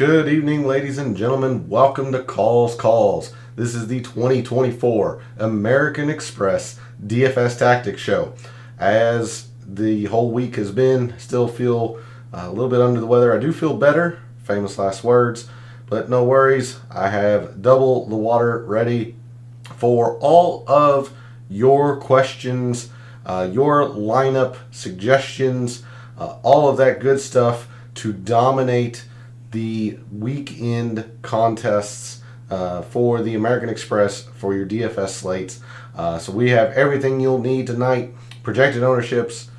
Good evening, ladies and gentlemen. Welcome to Calls. This is the 2024 American Express DFS Tactics show. As the whole week has been, still feel a little bit under the weather. I do feel better, famous last words, but no worries. I have double the water ready for all of your questions, your lineup suggestions, all of that good stuff to dominate the weekend contests for the American Express for your DFS slates. So we have everything you'll need tonight: projected ownerships,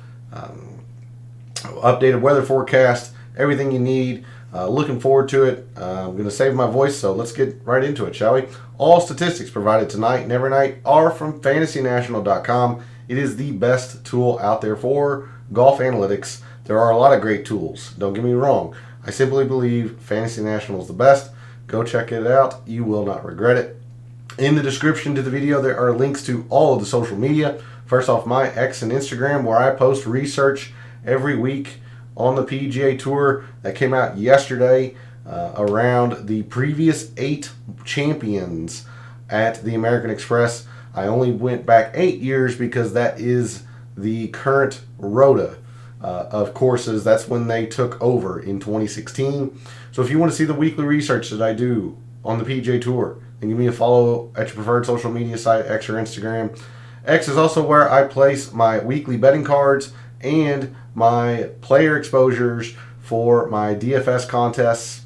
updated weather forecast, everything you need. Looking forward to it. I'm going to save my voice, so let's get right into it, shall we? All statistics provided tonight and every night are from fantasynational.com. It is the best tool out there for golf analytics. There are a lot of great tools, don't get me wrong. I simply believe Fantasy National is the best. Go check it out. You will not regret it. In the description to the video, there are links to all of the social media. First off, my X and Instagram, where I post research every week on the PGA Tour. That came out yesterday around the previous 8 champions at the American Express. I only went back 8 years because that is the current rota of courses. That's when they took over in 2016. So if you want to see the weekly research that I do on the PGA Tour, then give me a follow at your preferred social media site, X or Instagram. X is also where I place my weekly betting cards and my player exposures for my DFS contests.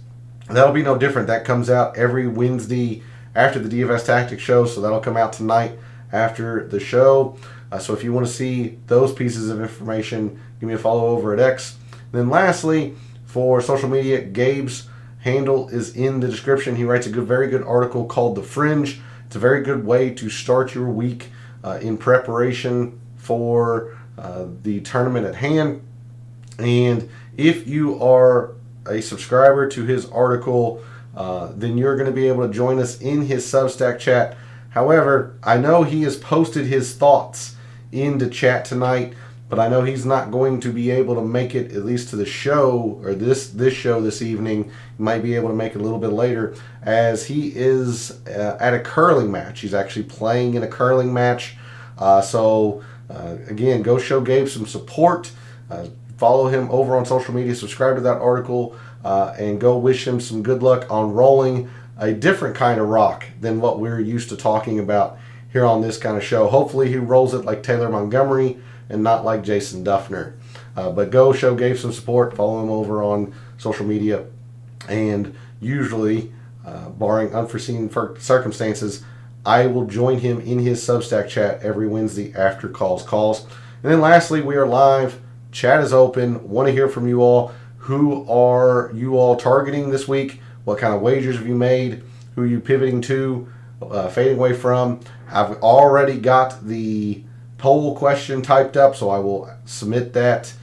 That'll be no different. That comes out every Wednesday after the DFS Tactics show, so that'll come out tonight after the show. So if you want to see those pieces of information, give me a follow over at X. And then lastly, for social media, Gabe's handle is in the description. He writes a very good article called The Fringe. It's a very good way to start your week in preparation for the tournament at hand. And if you are a subscriber to his article, then you're going to be able to join us in his Substack chat. However, I know he has posted his thoughts into chat tonight, but I know he's not going to be able to make it at least to the show, or this show this evening. He might be able to make it a little bit later, as he is at a curling match. He's actually playing in a curling match. Again, go show Gabe some support. Follow him over on social media, subscribe to that article, and go wish him some good luck on rolling a different kind of rock than what we're used to talking about here on this kind of show. Hopefully he rolls it like Taylor Montgomery and not like Jason Duffner. But go show Gabe some support. Follow him over on social media. And usually, barring unforeseen circumstances, I will join him in his Substack chat every Wednesday after calls. And then lastly, we are live. Chat is open. Want to hear from you all. Who are you all targeting this week? What kind of wagers have you made? Who are you pivoting to, fading away from? I've already got the poll question typed up, so I will submit that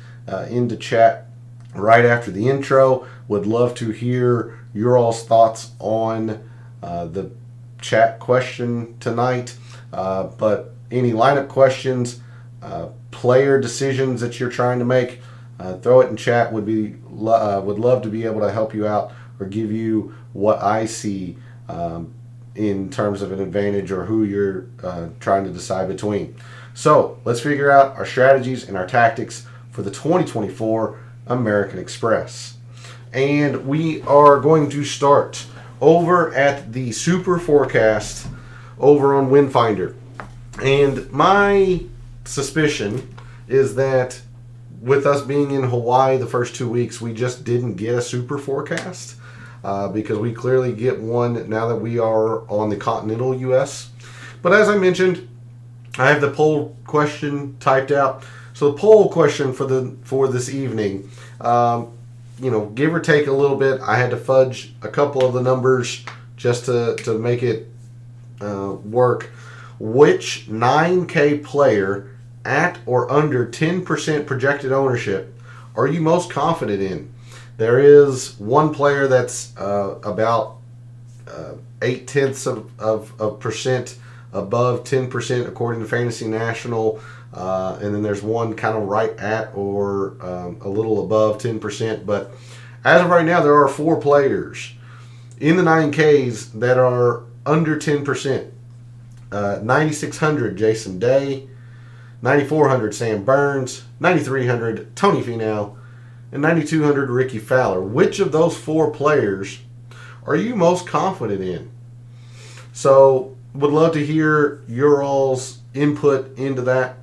into chat right after the intro. Would love to hear your all's thoughts on the chat question tonight. But any lineup questions, player decisions that you're trying to make, throw it in chat. Would love to be able to help you out or give you what I see in terms of an advantage or who you're trying to decide between. So let's figure out our strategies and our tactics for the 2024 American Express. And we are going to start over at the Super Forecast over on Windfinder. And my suspicion is that with us being in Hawaii the first 2 weeks, we just didn't get a Super Forecast. Because we clearly get one now that we are on the continental U.S. But as I mentioned, I have the poll question typed out. So the poll question for this evening, give or take a little bit, I had to fudge a couple of the numbers just to make it work. Which 9K player at or under 10% projected ownership are you most confident in? There is one player that's about 0.8% of percent above 10% according to Fantasy National, and then there's one kind of right at or a little above 10%. But As of right now, there are 4 players in the 9Ks that are under 10%. 9,600 Jason Day, 9,400 Sam Burns, 9,300 Tony Finau, and 9,200 Ricky Fowler. Which of those 4 players are you most confident in? So, would love to hear your all's input into that.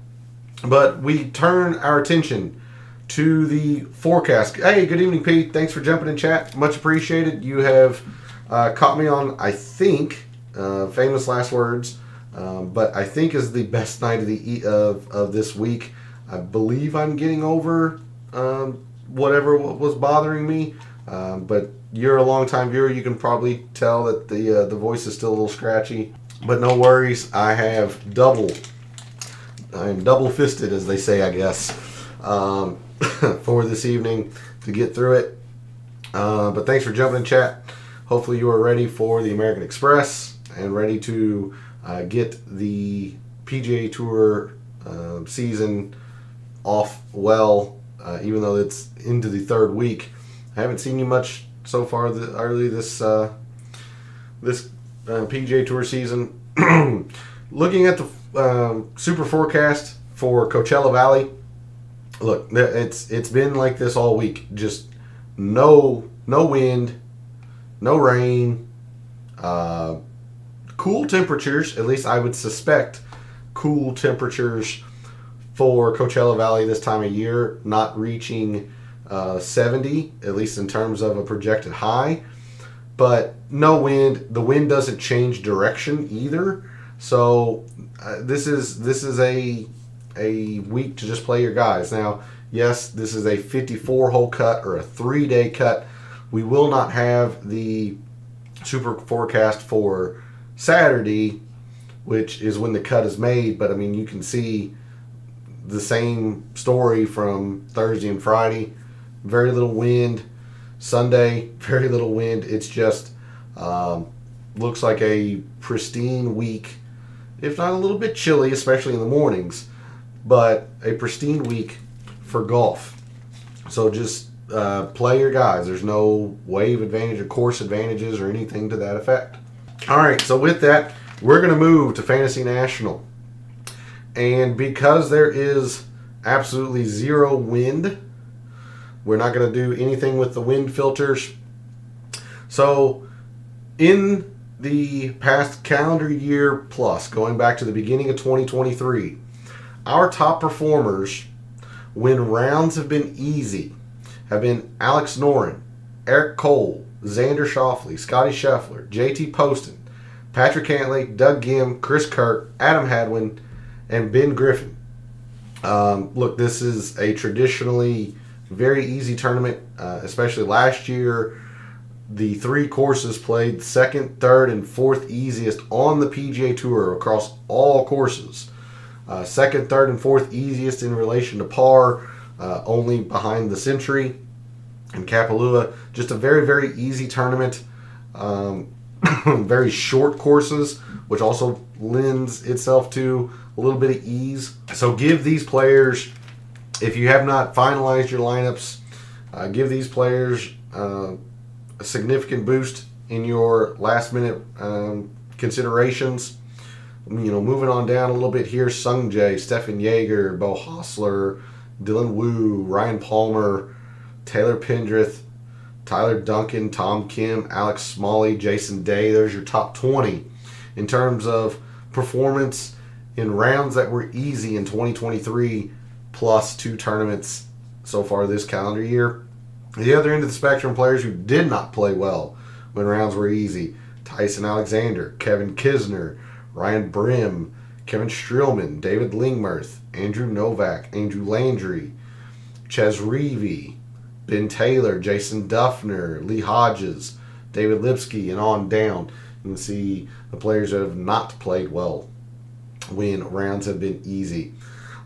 But we turn our attention to the forecast. Hey, good evening, Pete. Thanks for jumping in chat. Much appreciated. You have caught me on, I think, famous last words, but I think is the best night of this week. I believe I'm getting over whatever was bothering me, but you're a longtime viewer. You can probably tell that the voice is still a little scratchy, but no worries. I am double-fisted, as they say, I guess, for this evening to get through it. But thanks for jumping in chat. Hopefully you are ready for the American Express and ready to get the PGA Tour season off well, even though it's into the 3rd week. I haven't seen you much so far early this PGA Tour season. Looking at the super forecast for Coachella Valley, look, it's been like this all week. Just no wind, no rain, cool temperatures. At least I would suspect cool temperatures for Coachella Valley this time of year, not reaching 70, at least in terms of a projected high. But no wind. The wind doesn't change direction either. So this is a week to just play your guys. Now, yes, this is a 54-hole cut or a 3-day cut. We will not have the super forecast for Saturday, which is when the cut is made. But I mean, you can see the same story from Thursday and Friday. Very little wind. Sunday, very little wind. It's just looks like a pristine week, if not a little bit chilly, especially in the mornings, but a pristine week for golf. So just play your guys. There's no wave advantage or course advantages or anything to that effect. All right, so with that, we're going to move to Fantasy National. And because there is absolutely zero wind, we're not going to do anything with the wind filters. So in the past calendar year plus, going back to the beginning of 2023, our top performers when rounds have been easy have been Alex Noren, Eric Cole, Xander Schauffele, Scotty Scheffler, JT Poston, Patrick Cantlay, Doug Ghim, Chris Kirk, Adam Hadwin, and Ben Griffin. Look, this is a traditionally very easy tournament, especially last year. The 3 courses played 2nd, 3rd, and 4th easiest on the PGA Tour across all courses. 2nd, 3rd, and 4th easiest in relation to par, only behind the Century and Kapalua. Just a very, very easy tournament. Very short courses, which also lends itself to a little bit of ease. So give these players, if you have not finalized your lineups, give these players a significant boost in your last minute considerations. You know, moving on down a little bit here, Sung Jae, Stefan Jaeger, Bo Hostler, Dylan Wu, Ryan Palmer, Taylor Pendrith, Tyler Duncan, Tom Kim, Alex Smalley, Jason Day. There's your top 20 in terms of performance in rounds that were easy in 2023, plus 2 tournaments so far this calendar year. The other end of the spectrum, players who did not play well when rounds were easy: Tyson Alexander, Kevin Kisner, Ryan Brim, Kevin Streelman, David Lingmerth, Andrew Novak, Andrew Landry, Ches Reavie, Ben Taylor, Jason Duffner, Lee Hodges, David Lipsky, and on down. You can see the players that have not played well when rounds have been easy.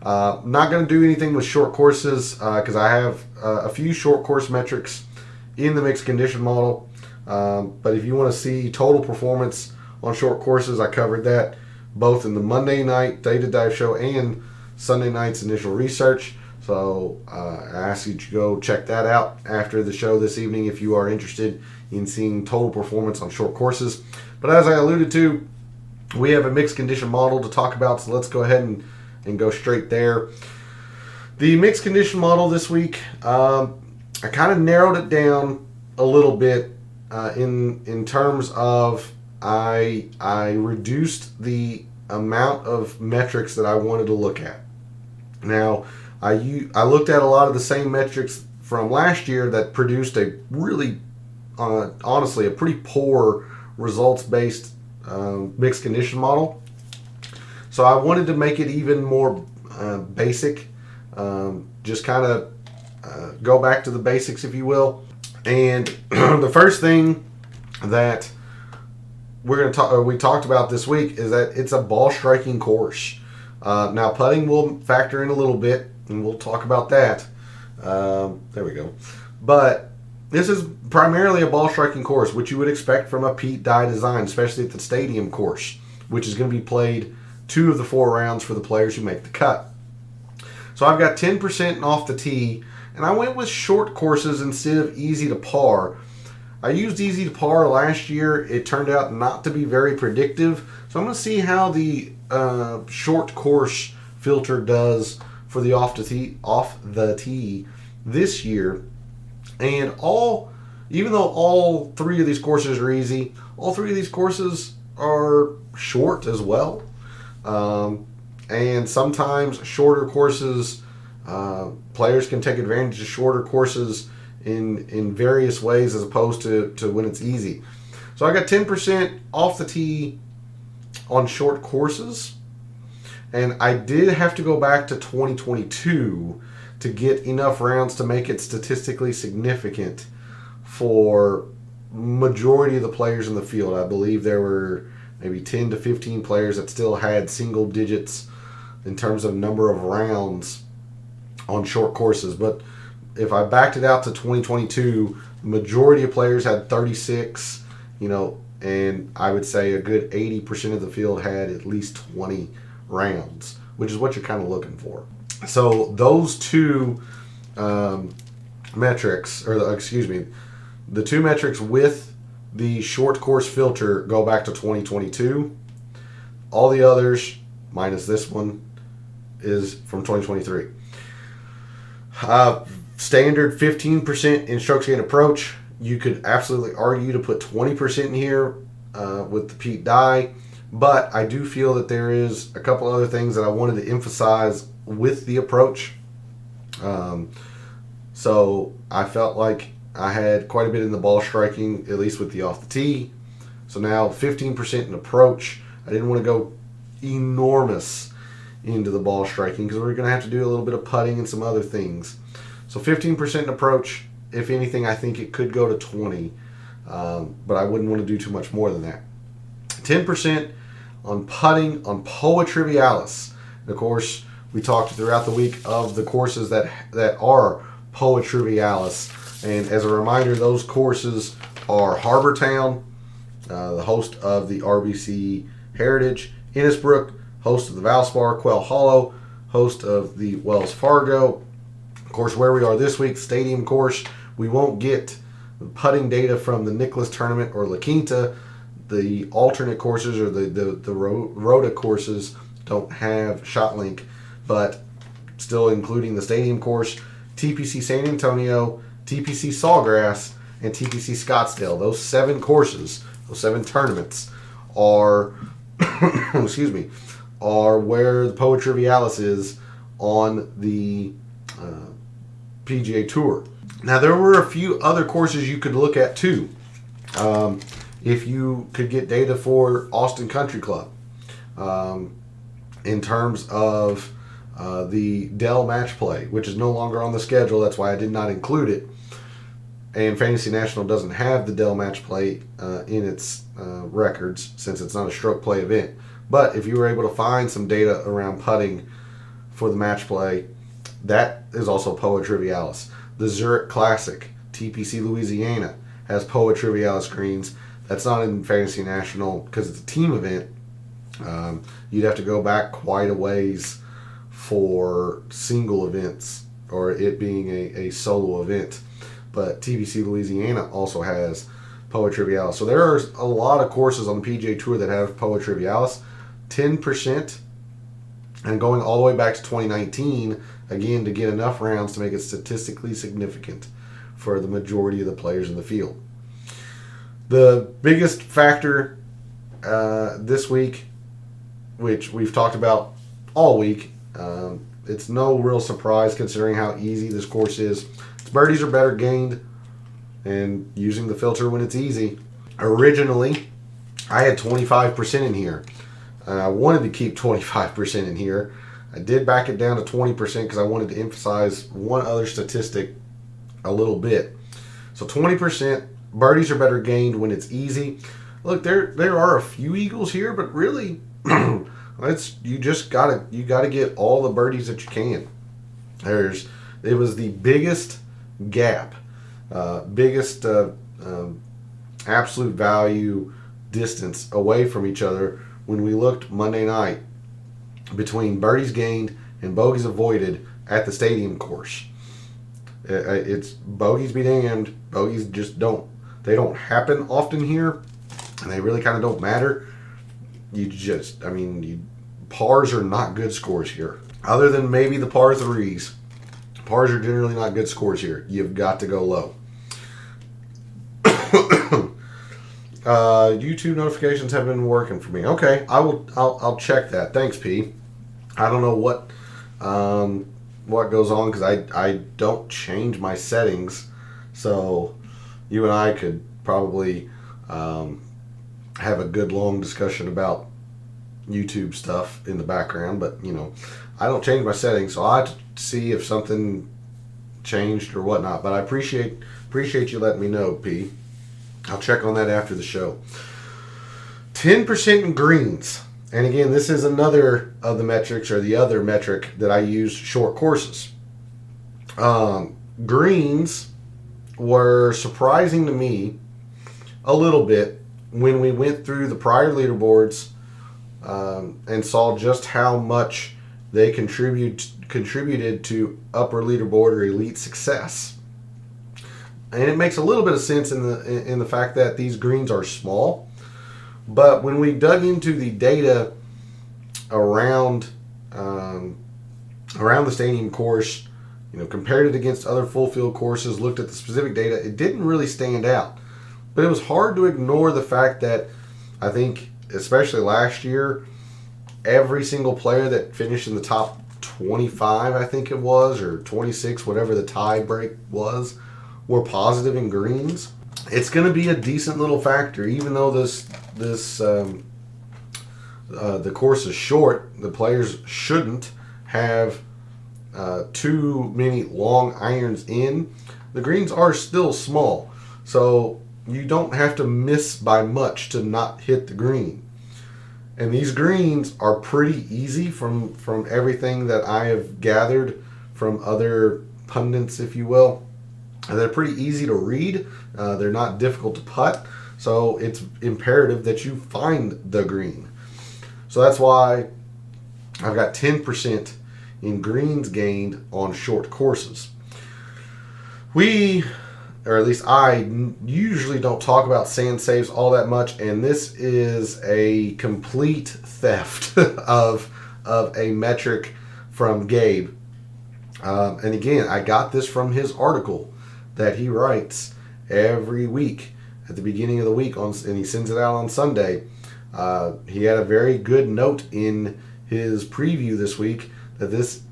Not going to do anything with short courses because I have a few short course metrics in the mixed condition model. But if you want to see total performance on short courses, I covered that both in the Monday night Data Dive show and Sunday night's initial research. So I ask you to go check that out after the show this evening if you are interested in seeing total performance on short courses. But as I alluded to, we have a mixed condition model to talk about, so let's go ahead and go straight there. The mixed condition model this week, I kind of narrowed it down a little bit in terms of I reduced the amount of metrics that I wanted to look at. Now, I looked at a lot of the same metrics from last year that produced a really, honestly, a pretty poor results-based mixed condition model. So I wanted to make it even more basic, just kind of go back to the basics, if you will. And the first thing that we talked about this week is that it's a ball striking course. Now putting will factor in a little bit, and we'll talk about that. There we go. But this is primarily a ball striking course, which you would expect from a Pete Dye design, especially at the stadium course, which is going to be played 2 of the 4 rounds for the players who make the cut. So I've got 10% off the tee, and I went with short courses instead of easy to par. I used easy to par last year. It turned out not to be very predictive. So I'm going to see how the short course filter does for the off the tee this year. And even though all 3 of these courses are easy, all 3 of these courses are short as well. And sometimes shorter courses, players can take advantage of shorter courses in various ways as opposed to when it's easy. So I got 10% off the tee on short courses. And I did have to go back to 2022 to get enough rounds to make it statistically significant for majority of the players in the field. I believe there were maybe 10 to 15 players that still had single digits in terms of number of rounds on short courses. But if I backed it out to 2022, majority of players had 36, and I would say a good 80% of the field had at least 20 rounds, which is what you're kind of looking for. So those 2 metrics, the 2 metrics with the short course filter go back to 2022. All the others, minus this one, is from 2023. Standard 15% in strokes gained approach. You could absolutely argue to put 20% in here with the Pete Dye, but I do feel that there is a couple other things that I wanted to emphasize with the approach. So I felt like I had quite a bit in the ball striking, at least with the off the tee. So now 15% in approach. I didn't want to go enormous into the ball striking because we're going to have to do a little bit of putting and some other things. So 15% in approach. If anything, I think it could go to 20, but I wouldn't want to do too much more than that. 10% on putting on Poa Trivialis. And of course, we talked throughout the week of the courses that are Poa Trivialis. And as a reminder, those courses are Harbor Town, the host of the RBC Heritage, Innisbrook, host of the Valspar, Quail Hollow, host of the Wells Fargo. Of course, where we are this week, stadium course. We won't get putting data from the Nicklaus Tournament or La Quinta. The alternate courses or the Rota courses don't have ShotLink, but still including the stadium course, TPC San Antonio, TPC Sawgrass, and TPC Scottsdale. Those 7 courses, those 7 tournaments are are where the Poa Trivialis is on the PGA Tour. Now, there were a few other courses you could look at too. If you could get data for Austin Country Club, in terms of the Dell Match Play, which is no longer on the schedule. That's why I did not include it. And Fantasy National doesn't have the Dell Match Play in its records since it's not a stroke play event. But if you were able to find some data around putting for the match play, that is also Poa Trivialis. The Zurich Classic, TPC Louisiana, has Poa Trivialis greens. That's not in Fantasy National because it's a team event. You'd have to go back quite a ways for single events or it being a solo event. But TBC Louisiana also has Poa Trivialis. So there are a lot of courses on the PGA Tour that have Poa Trivialis. 10%, and going all the way back to 2019, again, to get enough rounds to make it statistically significant for the majority of the players in the field. The biggest factor this week, which we've talked about all week, it's no real surprise considering how easy this course is. Its birdies are better gained, and using the filter when it's easy. Originally, I had 25% in here. I wanted to keep 25% in here. I did back it down to 20% because I wanted to emphasize one other statistic a little bit. So 20%, birdies are better gained when it's easy. Look, there are a few eagles here, but really, you gotta get all the birdies that you can. It was the biggest gap, biggest absolute value distance away from each other when we looked Monday night between birdies gained and bogeys avoided at the stadium course. It's bogeys be damned. Bogeys just don't happen often here, and they really kind of don't matter. Pars are not good scores here. Other than maybe the par threes, pars are generally not good scores here. You've got to go low. YouTube notifications have been working for me. Okay, I'll check that. Thanks, P. I don't know what goes on because I don't change my settings. So you and I could probably have a good long discussion about YouTube stuff in the background, but I don't change my settings, so I have to see if something changed or whatnot. But I appreciate you letting me know, P. I'll check on that after the show. 10% in greens. And again, this is another of the metrics, or the other metric that I use short courses. Greens were surprising to me a little bit when we went through the prior leaderboards and saw just how much they contributed to upper leaderboard or elite success. And it makes a little bit of sense in the fact that these greens are small. But when we dug into the data around the stadium course, compared it against other full field courses, looked at the specific data, it didn't really stand out. But it was hard to ignore the fact that I think, especially last year, every single player that finished in the top 25, I think it was, or 26, whatever the tie break was, were positive in greens. It's going to be a decent little factor, even though the course is short. The players shouldn't have too many long irons in. The greens are still small, so you don't have to miss by much to not hit the green. And these greens are pretty easy from everything that I have gathered from other pundits, if you will. And they're pretty easy to read. They're not difficult to putt. So it's imperative that you find the green. So that's why I've got 10% in greens gained on short courses. We, or at least I, usually don't talk about sand saves all that much. And this is a complete theft of a metric from Gabe. And again, I got this from his article that he writes every week at the beginning of the week, and he sends it out on Sunday. He had a very good note in his preview this week that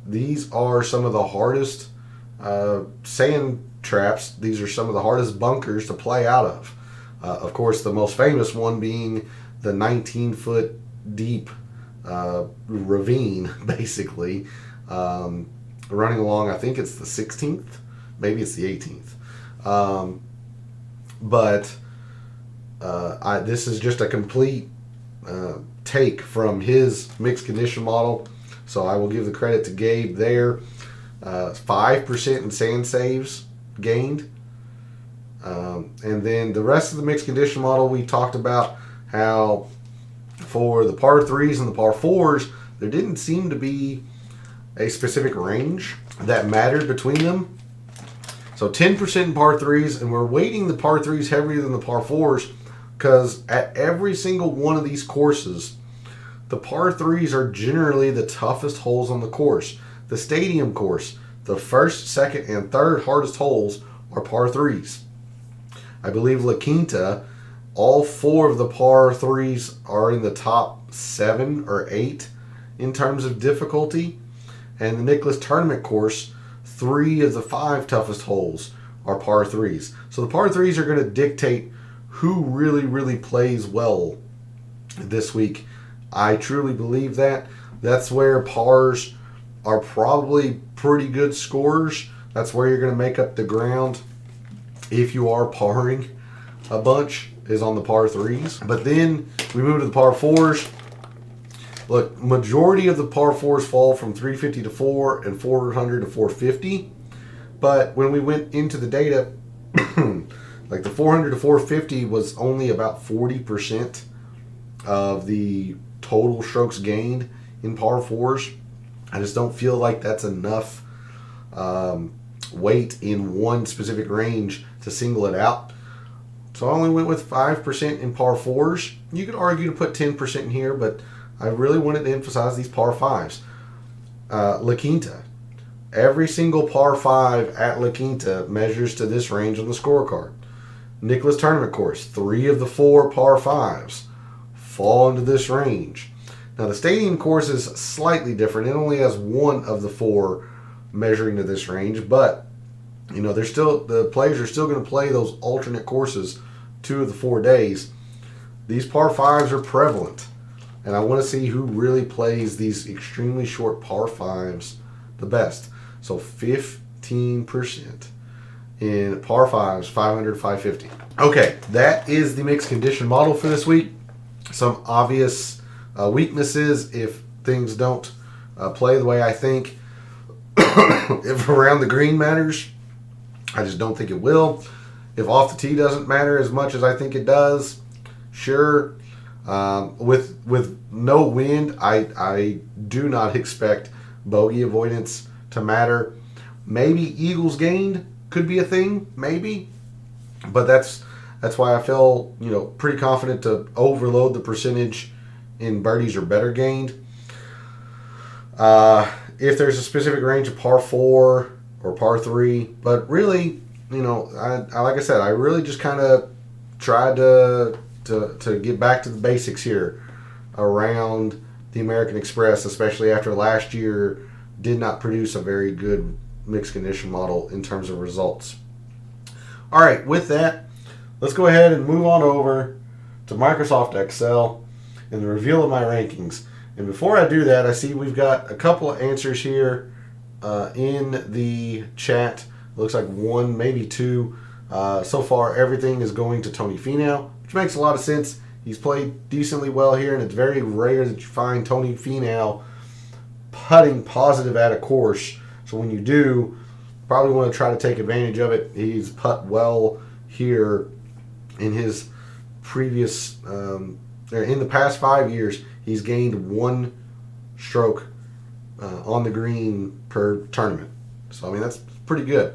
these are some of the hardest sand traps. These are some of the hardest bunkers to play out of. Of course, the most famous one being the 19-foot deep ravine, basically, running along, I think it's the 16th, maybe it's the 18th. But this is just a complete take from his mixed condition model. So I will give the credit to Gabe there. 5% in sand saves gained. And then the rest of the mixed condition model, we talked about how for the par 3s and the par 4s, there didn't seem to be a specific range that mattered between them. So 10% in par 3s, and we're weighting the par 3s heavier than the par 4s because at every single one of these courses, the par 3s are generally the toughest holes on the course. The stadium course, the first, second, and third hardest holes are par 3s. I believe La Quinta, all 4 of the par 3s are in the top 7 or 8 in terms of difficulty. And the Nicklaus Tournament course, 3 of the 5 toughest holes are par 3s. So the par 3s are going to dictate who really plays well this week. I truly believe that. That's where pars are probably pretty good scores. That's where you're going to make up the ground if you are parring a bunch, is on the par 3s. But then we move to the par 4s. Look, majority of the par 4s fall from 350 to 4 and 400 to 450. But when we went into the data, like the 400 to 450 was only about 40% of the total strokes gained in par 4s. I just don't feel like that's enough weight in one specific range to single it out. So I only went with 5% in par 4s. You could argue to put 10% in here, but I really wanted to emphasize these par 5s. La Quinta. Every single par 5 at La Quinta measures to this range on the scorecard. Nicklaus Tournament course, 3 of the 4 par 5s fall into this range. Now the stadium course is slightly different. It only has 1 of the 4 measuring to this range, but you know, the players are still going to play those alternate courses 2 of the 4 days. These par 5s are prevalent, and I want to see who really plays these extremely short par 5s the best. So 15% in par 5s, 500, 550. Okay, that is the mixed condition model for this week. Some obvious weaknesses if things don't play the way I think. If around the green matters, I just don't think it will. If off the tee doesn't matter as much as I think it does, sure. With no wind, I do not expect bogey avoidance to matter. Maybe eagles gained could be a thing, maybe. But that's why I feel, you know, pretty confident to overload the percentage in birdies or better gained. If there's a specific range of par 4 or par 3, but really, you know, I like I said, I really just kind of tried to get back to the basics here around the American Express, especially after last year did not produce a very good mixed condition model in terms of results. All right, with that, let's go ahead and move on over to Microsoft Excel and the reveal of my rankings. And before I do that, I see we've got a couple of answers here in the chat. Looks like 1, maybe 2. So far, everything is going to Tony Finau, which makes a lot of sense. He's played decently well here, and it's very rare that you find Tony Finau putting positive at a course. So when you do, probably want to try to take advantage of it. He's putt well here in his previous, in the past 5 years, he's gained 1 stroke on the green per tournament. So, I mean, that's pretty good.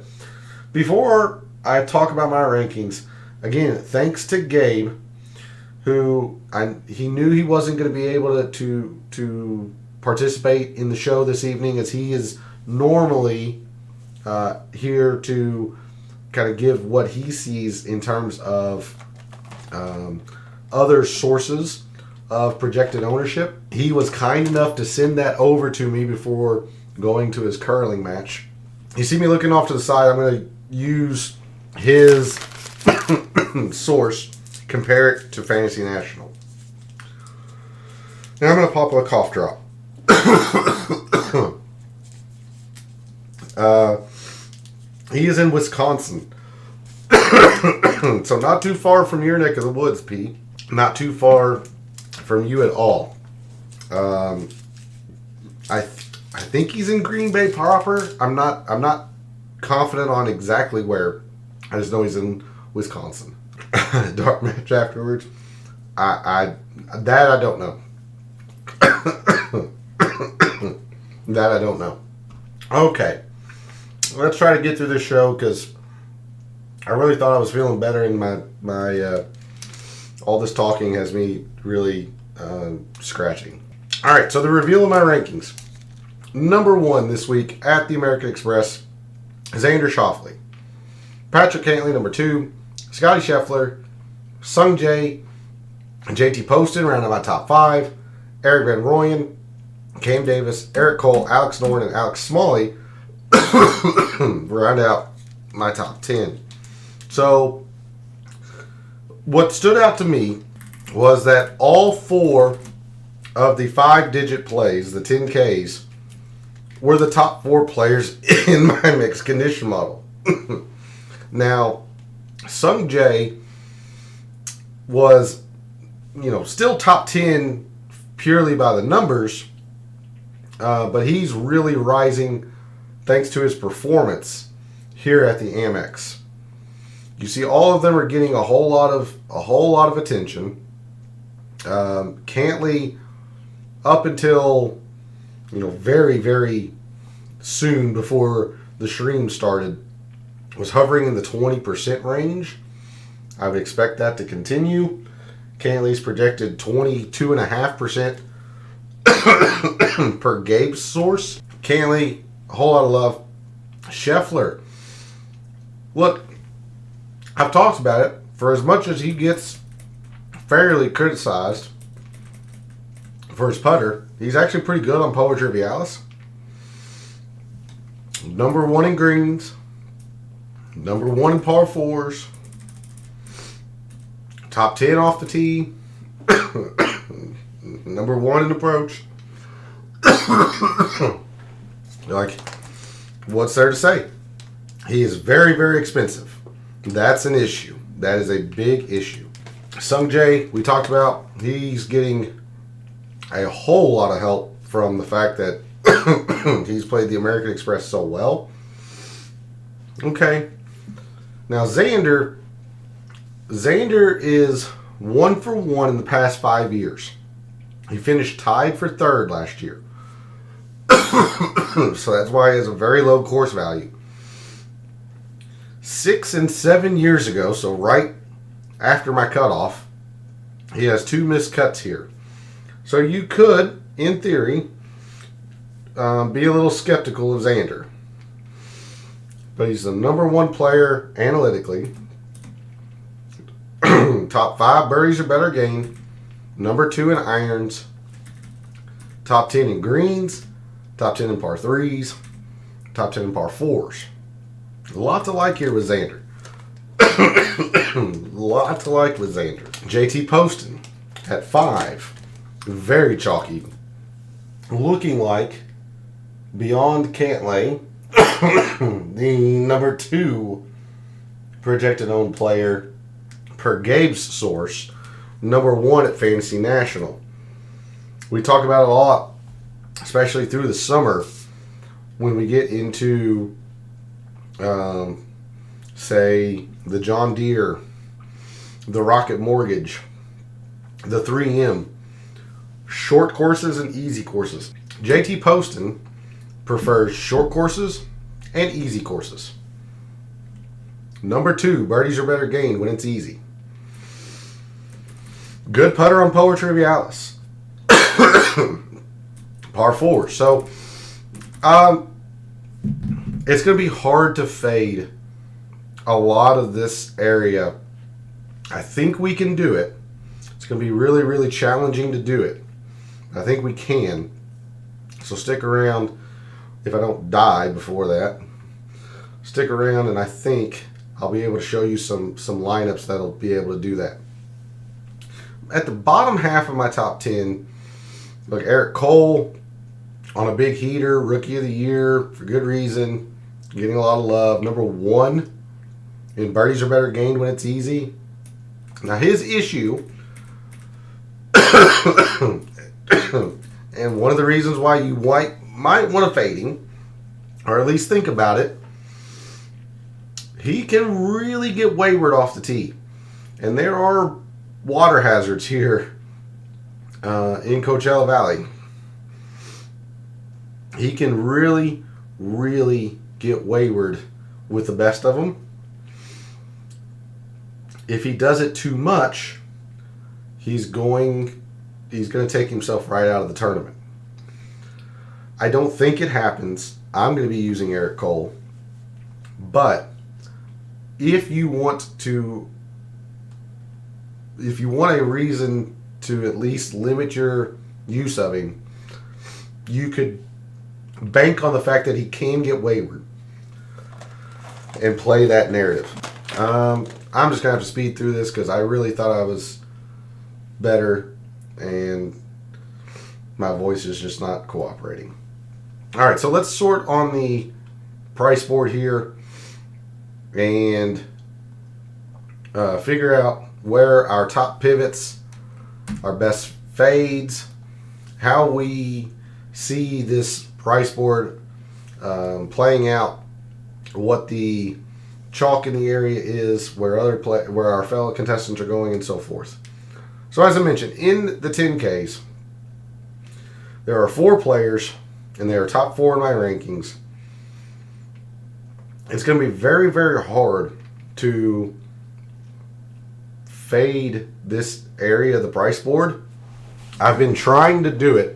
Before I talk about my rankings, again, thanks to Gabe, who he knew he wasn't going to be able to participate in the show this evening, as he is normally here to kind of give what he sees in terms of other sources of projected ownership. He was kind enough to send that over to me before going to his curling match. You see me looking off to the side. I'm going to use his source, compare it to Fantasy National. Now I'm going to pop a cough drop. He is in Wisconsin. So not too far from your neck of the woods, Pete. Not too far from you at all. I think he's in Green Bay proper. I'm not confident on exactly where. I just know he's in Wisconsin. Dark match afterwards. I don't know. That I don't know. Okay, let's try to get through this show because I really thought I was feeling better, and my all this talking has me really scratching. All right, so the reveal of my rankings. Number 1 this week at the American Express is Xander Schauffele. Patrick Cantlay, number 2. Scotty Scheffler, Sung Jae, JT Poston rounded my top 5. Eric Van Rooyen, Cam Davis, Eric Cole, Alex Noren, and Alex Smalley round out my top 10. So, what stood out to me was that all 4 of the 5-digit plays, the 10Ks, were the top 4 players in my mixed condition model. Now, Sung Jae was, still top 10 purely by the numbers, but he's really rising thanks to his performance here at the Amex. You see, all of them are getting a whole lot of attention. Cantlay, up until very, very soon before the stream started, was hovering in the 20% range. I would expect that to continue. Cantlay's projected 22.5% per Gabe's source. Cantlay, a whole lot of love. Scheffler, look, I've talked about it. For as much as he gets fairly criticized for his putter, he's actually pretty good on Poa Trivialis. Number 1 in greens. Number 1 in par 4s. Top 10 off the tee. Number 1 in approach. Like, what's there to say? He is very, very expensive. That's an issue. That is a big issue. Sung Jae, we talked about, he's getting a whole lot of help from the fact that he's played the American Express so well. Okay. Now, Xander is 1 for 1 in the past 5 years. He finished tied for 3rd last year. So that's why he has a very low course value. 6 and 7 years ago, so right after my cutoff, he has 2 missed cuts here. So you could, in theory, be a little skeptical of Xander. But he's the number 1 player analytically. Top 5 birdies or better gained. Number 2 in irons. Top 10 in greens. Top 10 in par 3s. Top 10 in par 4s. A lot to like here with Xander. Lot to like with Xander. JT Poston at 5. Very chalky. Looking like, beyond Cantlay, the number 2 projected owned player per Gabe's source. Number 1 at Fantasy National. We talk about it a lot, especially through the summer, when we get into say the John Deere, the Rocket Mortgage, the 3M, short courses and easy courses. JT Poston prefers short courses and easy courses. Number 2, birdies are better gained when it's easy. Good putter on Poa Trivialis. Par 4. So, it's going to be hard to fade a lot of this area. I think we can do it. It's going to be really, really challenging to do it. I think we can. So stick around if I don't die before that. Stick around, and I think I'll be able to show you some lineups that'll be able to do that. At the bottom half of my top 10, look, Eric Cole on a big heater, Rookie of the Year, for good reason, getting a lot of love. Number 1 in birdies are better gained when it's easy. Now, his issue, and one of the reasons why you might want to fade him, or at least think about it, he can really get wayward off the tee. And there are water hazards here in Coachella Valley. He can really, really get wayward with the best of them. If he does it too much, he's going to take himself right out of the tournament. I don't think it happens. I'm going to be using Eric Cole. But if you want a reason to at least limit your use of him, you could bank on the fact that he can get wayward and play that narrative. I'm just going to have to speed through this because I really thought I was better and my voice is just not cooperating. All right, so let's sort on the price board here and figure out where our top pivots, our best fades, how we see this price board playing out, what the chalk in the area is, where our fellow contestants are going, and so forth. So as I mentioned, in the 10Ks, there are 4 players, and they are top 4 in my rankings. It's going to be very, very hard to fade this area of the price board. I've been trying to do it.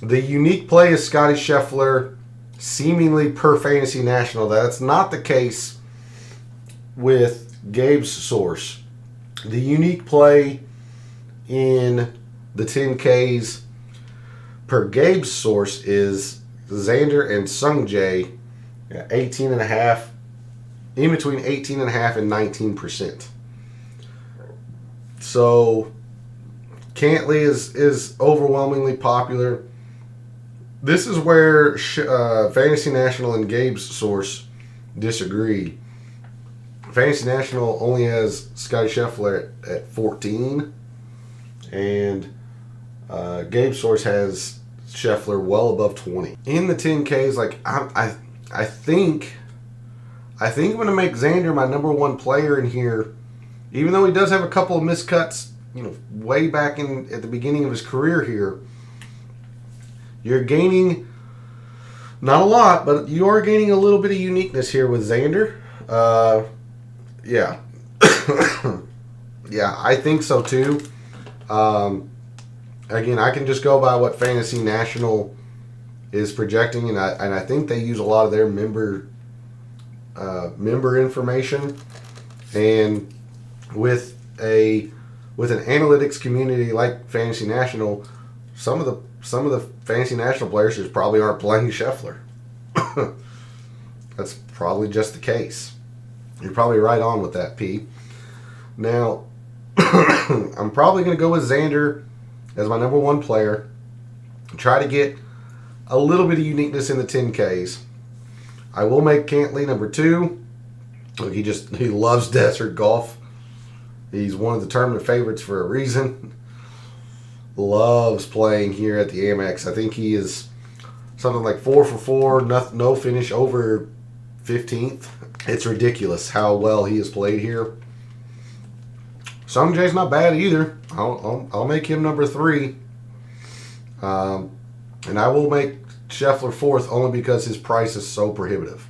The unique play is Scotty Scheffler, seemingly per Fantasy National. That's not the case with Gabe's source. The unique play in the 10Ks per Gabe's source is Xander and Sungjae, 18.5, in between 18.5 and 19%. So Cantley is overwhelmingly popular. This is where Fantasy National and Gabe's source disagree. Fantasy National only has Scotty Scheffler at 14, and Gabe's source has Scheffler well above 20. In the 10Ks, like I think I'm going to make Xander my number 1 player in here, even though he does have a couple of miscuts, way back at the beginning of his career here. You're gaining, not a lot, but you are gaining a little bit of uniqueness here with Xander. Yeah. Yeah, I think so too. Again, I can just go by what Fantasy National is projecting, and I think they use a lot of their member information. And with an analytics community like Fantasy National, some of the Fantasy National players just probably aren't playing Scheffler. That's probably just the case. You're probably right on with that, P. Now, I'm probably going to go with Xander as my number 1 player. Try to get a little bit of uniqueness in the 10Ks. I will make Cantley number 2. Look, he loves desert golf. He's one of the tournament favorites for a reason. Loves playing here at the AmEx. I think he is something like 4 for 4, no finish over 15th. It's ridiculous how well he has played here. Sungjae's not bad either. I'll make him number 3. And I will make Scheffler 4th only because his price is so prohibitive.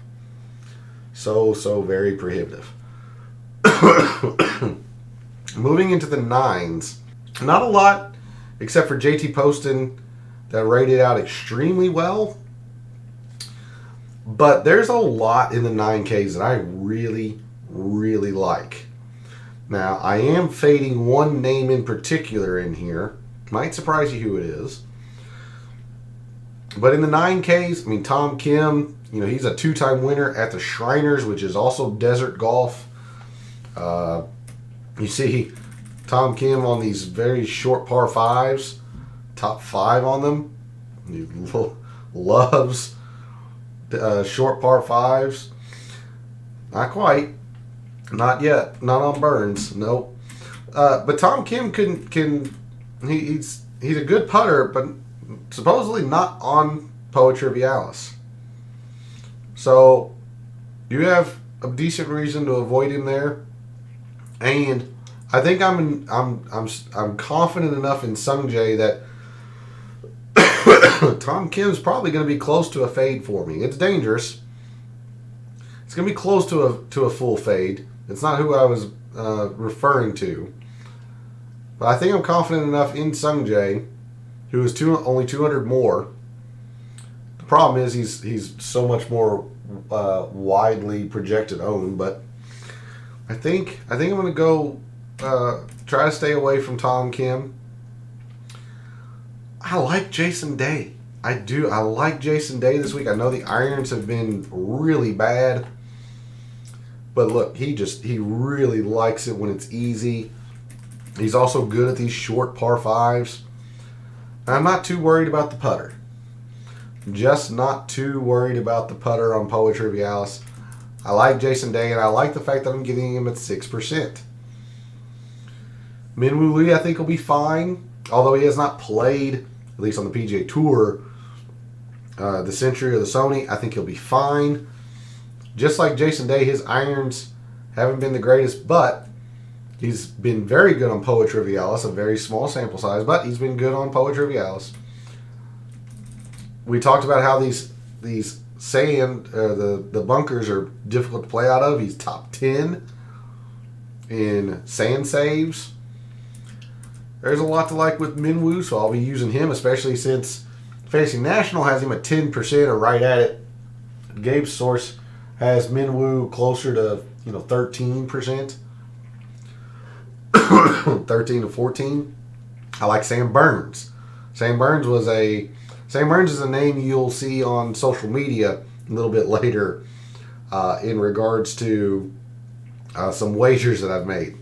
So very prohibitive. Moving into the 9s. Not a lot except for JT Poston that rated out extremely well. But there's a lot in the 9Ks that I really, really like. Now, I am fading one name in particular in here. Might surprise you who it is. But in the 9Ks, I mean, Tom Kim, he's a 2-time winner at the Shriners, which is also desert golf. You see Tom Kim on these very short par 5s, top 5 on them. He loves short par 5s. Not quite. Not yet. Not on Burns. Nope. But Tom Kim he's a good putter, but supposedly not on Poa Trivialis. So you have a decent reason to avoid him there. And I think I'm confident enough in Sungjae that Tom Kim's probably going to be close to a fade for me. It's dangerous. It's going to be close to a full fade. It's not who I was referring to. But I think I'm confident enough in Sung Jae, who is only 200 more. The problem is he's so much more widely projected owned. But I think I'm going to go try to stay away from Tom Kim. I like Jason Day. I do. I like Jason Day this week. I know the irons have been really bad. But look, he really likes it when it's easy. He's also good at these short par fives. I'm not too worried about the putter. Just not too worried about the putter on Poa Trivialis. I like Jason Day, and I like the fact that I'm getting him at 6%. Minwoo Lee, I think, will be fine. Although he has not played, at least on the PGA Tour, the Century or the Sony, I think he'll be fine. Just like Jason Day, his irons haven't been the greatest, but he's been very good on Poa Trivialis, a very small sample size, but he's been good on Poa Trivialis. We talked about how these sand, the bunkers are difficult to play out of. He's top 10 in sand saves. There's a lot to like with Minwoo, so I'll be using him, especially since Fantasy National has him at 10% or right at it. Gabe's source has Minwoo closer to 13%, 13 to 14. I like Sam Burns. Sam Burns is a name you'll see on social media a little bit later in regards to some wagers that I've made.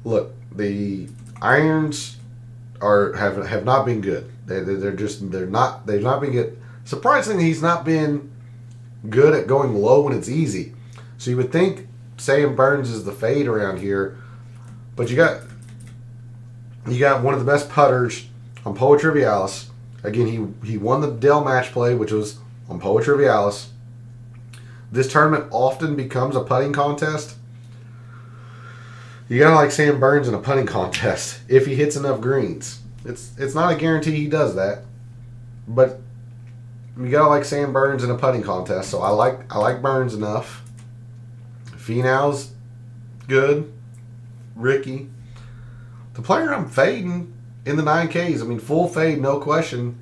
Look, the irons have not been good. They've not been good. Surprisingly, he's not been good at going low when it's easy. So you would think Sam Burns is the fade around here, but you got one of the best putters on Poa Trivialis. Again, he won the Dell match play, which was on Poa Trivialis. This tournament often becomes a putting contest. You gotta like Sam Burns in a putting contest if he hits enough greens. It's not a guarantee he does that, but you gotta like Sam Burns in a putting contest. So I like Burns enough. Finau's good. Ricky. The player I'm fading in the 9Ks, I mean full fade, no question.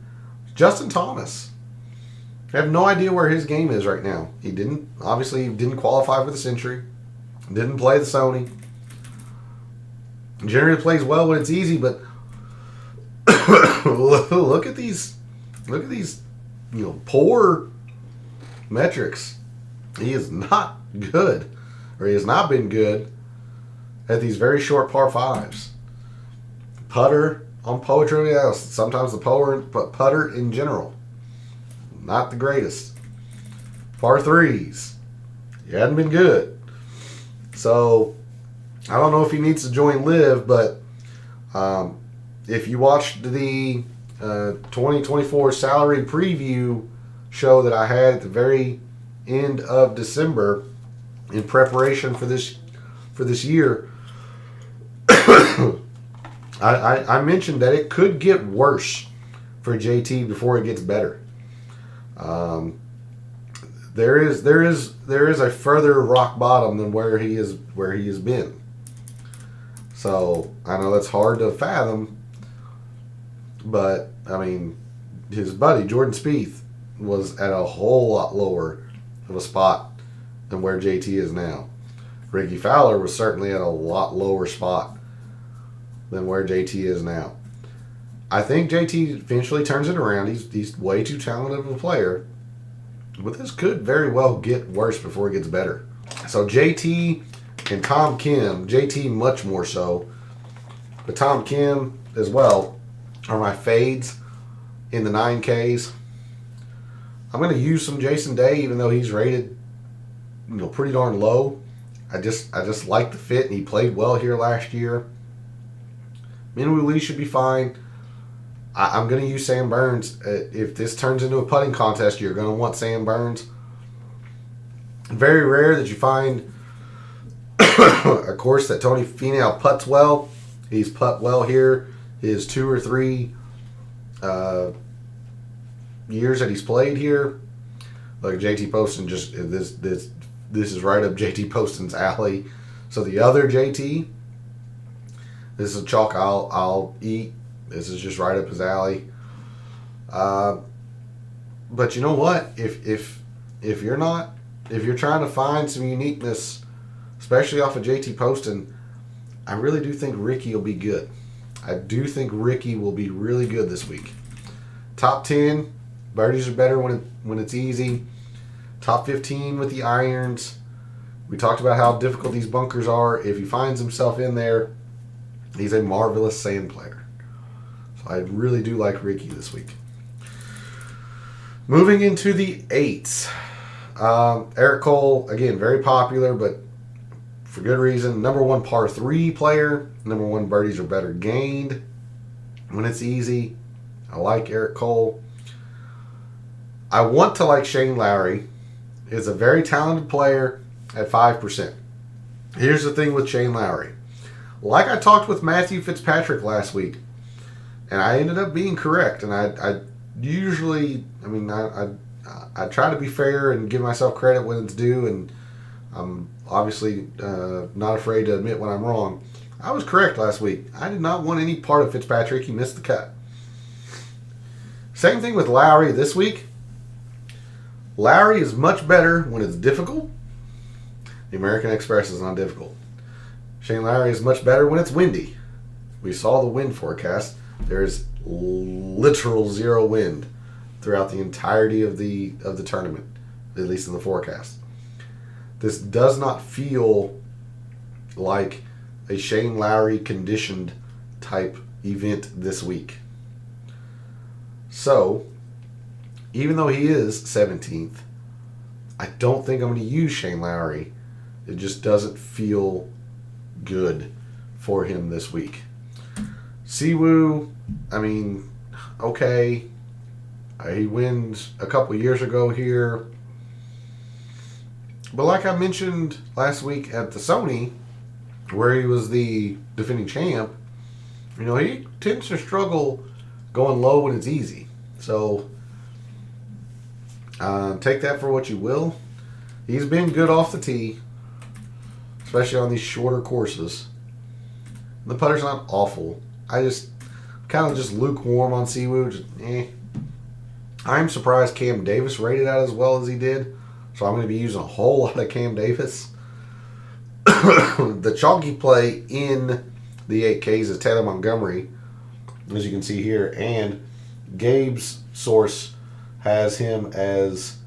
Justin Thomas. I have no idea where his game is right now. He didn't qualify for the Century. Didn't play the Sony. Generally plays well when it's easy, but look at these poor metrics. He is not good, or he has not been good at these very short par fives. Putter on Poa Trivialis, sometimes the putter in general, not the greatest. Par threes, he hadn't been good. So I don't know if he needs to join Live, but if you watched the 2024 salary preview show that I had at the very end of December in preparation for this year, I mentioned that it could get worse for JT before it gets better. There is a further rock bottom than where he has been. So I know that's hard to fathom, but I mean, his buddy Jordan Spieth was at a whole lot lower of a spot than where JT is now. Ricky Fowler was certainly at a lot lower spot than where JT is now. I think JT eventually turns it around. He's way too talented of a player, but this could very well get worse before it gets better. So JT and Tom Kim, JT much more so, but Tom Kim as well, are my fades in the 9Ks. I'm going to use some Jason Day, even though he's rated pretty darn low. I just like the fit, and he played well here last year. Minwoo Lee should be fine. I'm going to use Sam Burns. If this turns into a putting contest, you're going to want Sam Burns. Very rare that you find of course, that Tony Finau putts well. He's putt well here. His 2 or 3 years that he's played here, like JT Poston, just this is right up JT Poston's alley. So the other JT, this is a chalk I'll eat. This is just right up his alley. But you know what? If you're trying to find some uniqueness, especially off of JT Poston, I really do think Ricky will be good. I do think Ricky will be really good this week. Top 10, birdies are better when it's easy. Top 15 with the irons. We talked about how difficult these bunkers are. If he finds himself in there, he's a marvelous sand player. So I really do like Ricky this week. Moving into the 8s. Eric Cole, again, very popular, but for good reason. Number 1 par 3 player. Number 1 birdies are better gained when it's easy. I like Eric Cole. I want to like Shane Lowry. He's a very talented player at 5%. Here's the thing with Shane Lowry. Like I talked with Matthew Fitzpatrick last week, and I ended up being correct. And I usually, I try to be fair and give myself credit when it's due, and I'm obviously not afraid to admit when I'm wrong. I was correct last week. I did not want any part of Fitzpatrick. He missed the cut. Same thing with Lowry this week. Lowry is much better when it's difficult. The American Express is not difficult. Shane Lowry is much better when it's windy. We saw the wind forecast. There's literal 0 wind throughout the entirety of the tournament, at least in the forecast. This does not feel like a Shane Lowry conditioned type event this week. So, even though he is 17th, I don't think I'm going to use Shane Lowry. It just doesn't feel good for him this week. Siwoo, okay. He wins a couple years ago here. But like I mentioned last week at the Sony, where he was the defending champ, he tends to struggle going low when it's easy. So, take that for what you will. He's been good off the tee, especially on these shorter courses. The putter's not awful. I just kind of just lukewarm on Siwoo. I'm surprised Cam Davis rated out as well as he did. So I'm going to be using a whole lot of Cam Davis. The chalky play in the 8Ks is Taylor Montgomery, as you can see here. And Gabe's source has him as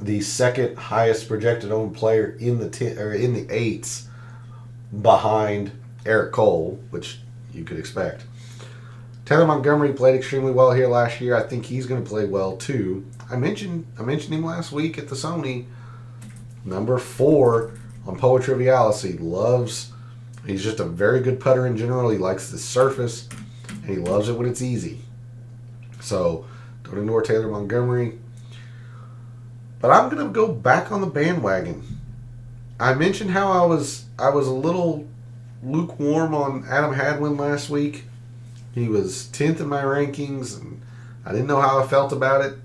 the second highest projected owned player in the 8s, behind Eric Cole, which you could expect. Taylor Montgomery played extremely well here last year. I think he's going to play well too. I mentioned him last week at the Sony. Number 4 on Poa Trivialis. He's just a very good putter in general. He likes the surface, and he loves it when it's easy. So don't ignore Taylor Montgomery. But I'm going to go back on the bandwagon. I mentioned how I was a little lukewarm on Adam Hadwin last week. He was 10th in my rankings, and I didn't know how I felt about it.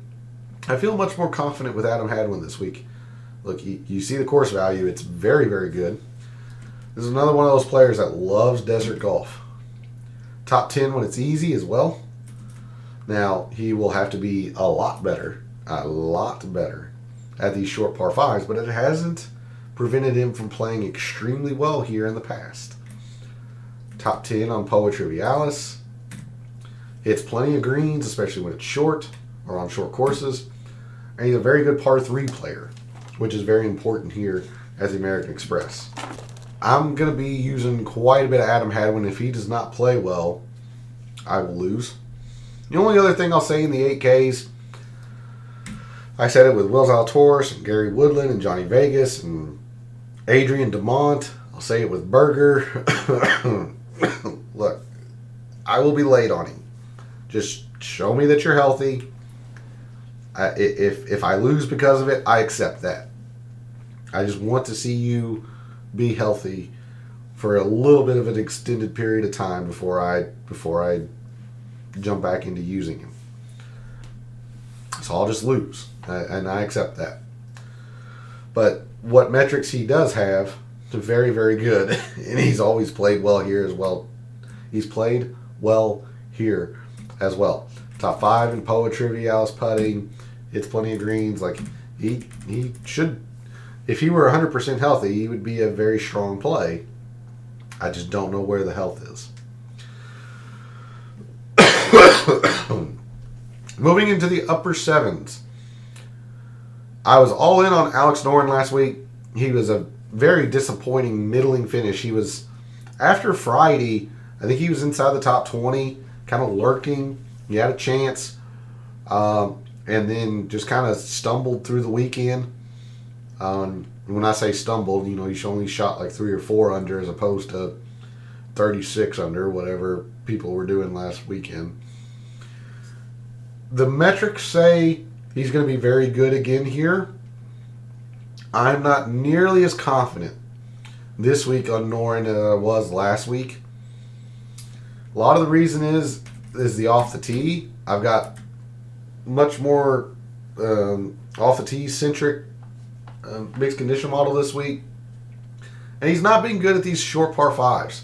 I feel much more confident with Adam Hadwin this week. Look, you see the course value. It's very, very good. This is another one of those players that loves desert golf. Top 10 when it's easy as well. Now, he will have to be a lot better at these short par 5s, but it hasn't prevented him from playing extremely well here in the past. Top 10 on Poa Trivialis. Hits plenty of greens, especially when it's short or on short courses. And he's a very good par 3 player, which is very important here at the American Express. I'm going to be using quite a bit of Adam Hadwin. If he does not play well, I will lose. The only other thing I'll say in the 8Ks, I said it with Will Zalatoris and Gary Woodland and Johnny Vegas and Adrian DeMont. I'll say it with Berger. Look, I will be late on him. Just show me that you're healthy. If I lose because of it, I accept that. I just want to see you be healthy for a little bit of an extended period of time before I jump back into using him. So I'll just lose, and I accept that. But what metrics he does have, very, very good, and he's always played well here as well. He's played well here as well. Top 5 in Poa Trivialis putting, hits plenty of greens. Like he should, if he were 100% healthy, he would be a very strong play. I just don't know where the health is. Moving into the upper sevens. I was all in on Alex Noren last week. He was a very disappointing, middling finish. He was, after Friday, I think he was inside the top 20, kind of lurking. He had a chance, and then just kind of stumbled through the weekend. When I say stumbled, he only shot like 3 or 4 under as opposed to 36 under, whatever people were doing last weekend. The metrics say he's going to be very good again here. I'm not nearly as confident this week on Noren as I was last week. A lot of the reason is the off the tee. I've got much more off the tee centric mixed condition model this week. And he's not been good at these short par 5s.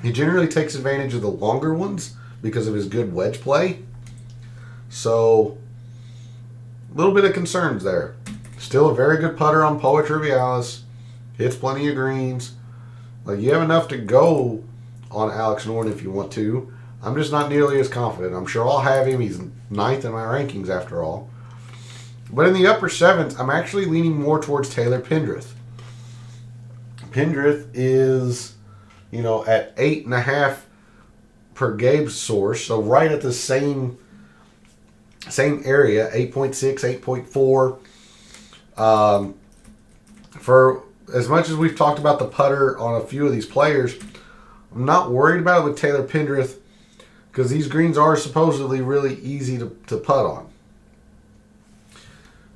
He generally takes advantage of the longer ones because of his good wedge play. So, a little bit of concerns there. Still a very good putter on Poa Trivialis. Hits plenty of greens. Like, you have enough to go on Alex Noren if you want to. I'm just not nearly as confident. I'm sure I'll have him. He's 9th in my rankings after all. But in the upper 7s, I'm actually leaning more towards Taylor Pendrith. Pendrith is, at 8.5 per Gabe's source, so right at the same area, 8.6, 8.4. For as much as we've talked about the putter on a few of these players, I'm not worried about it with Taylor Pendrith because these greens are supposedly really easy to putt on.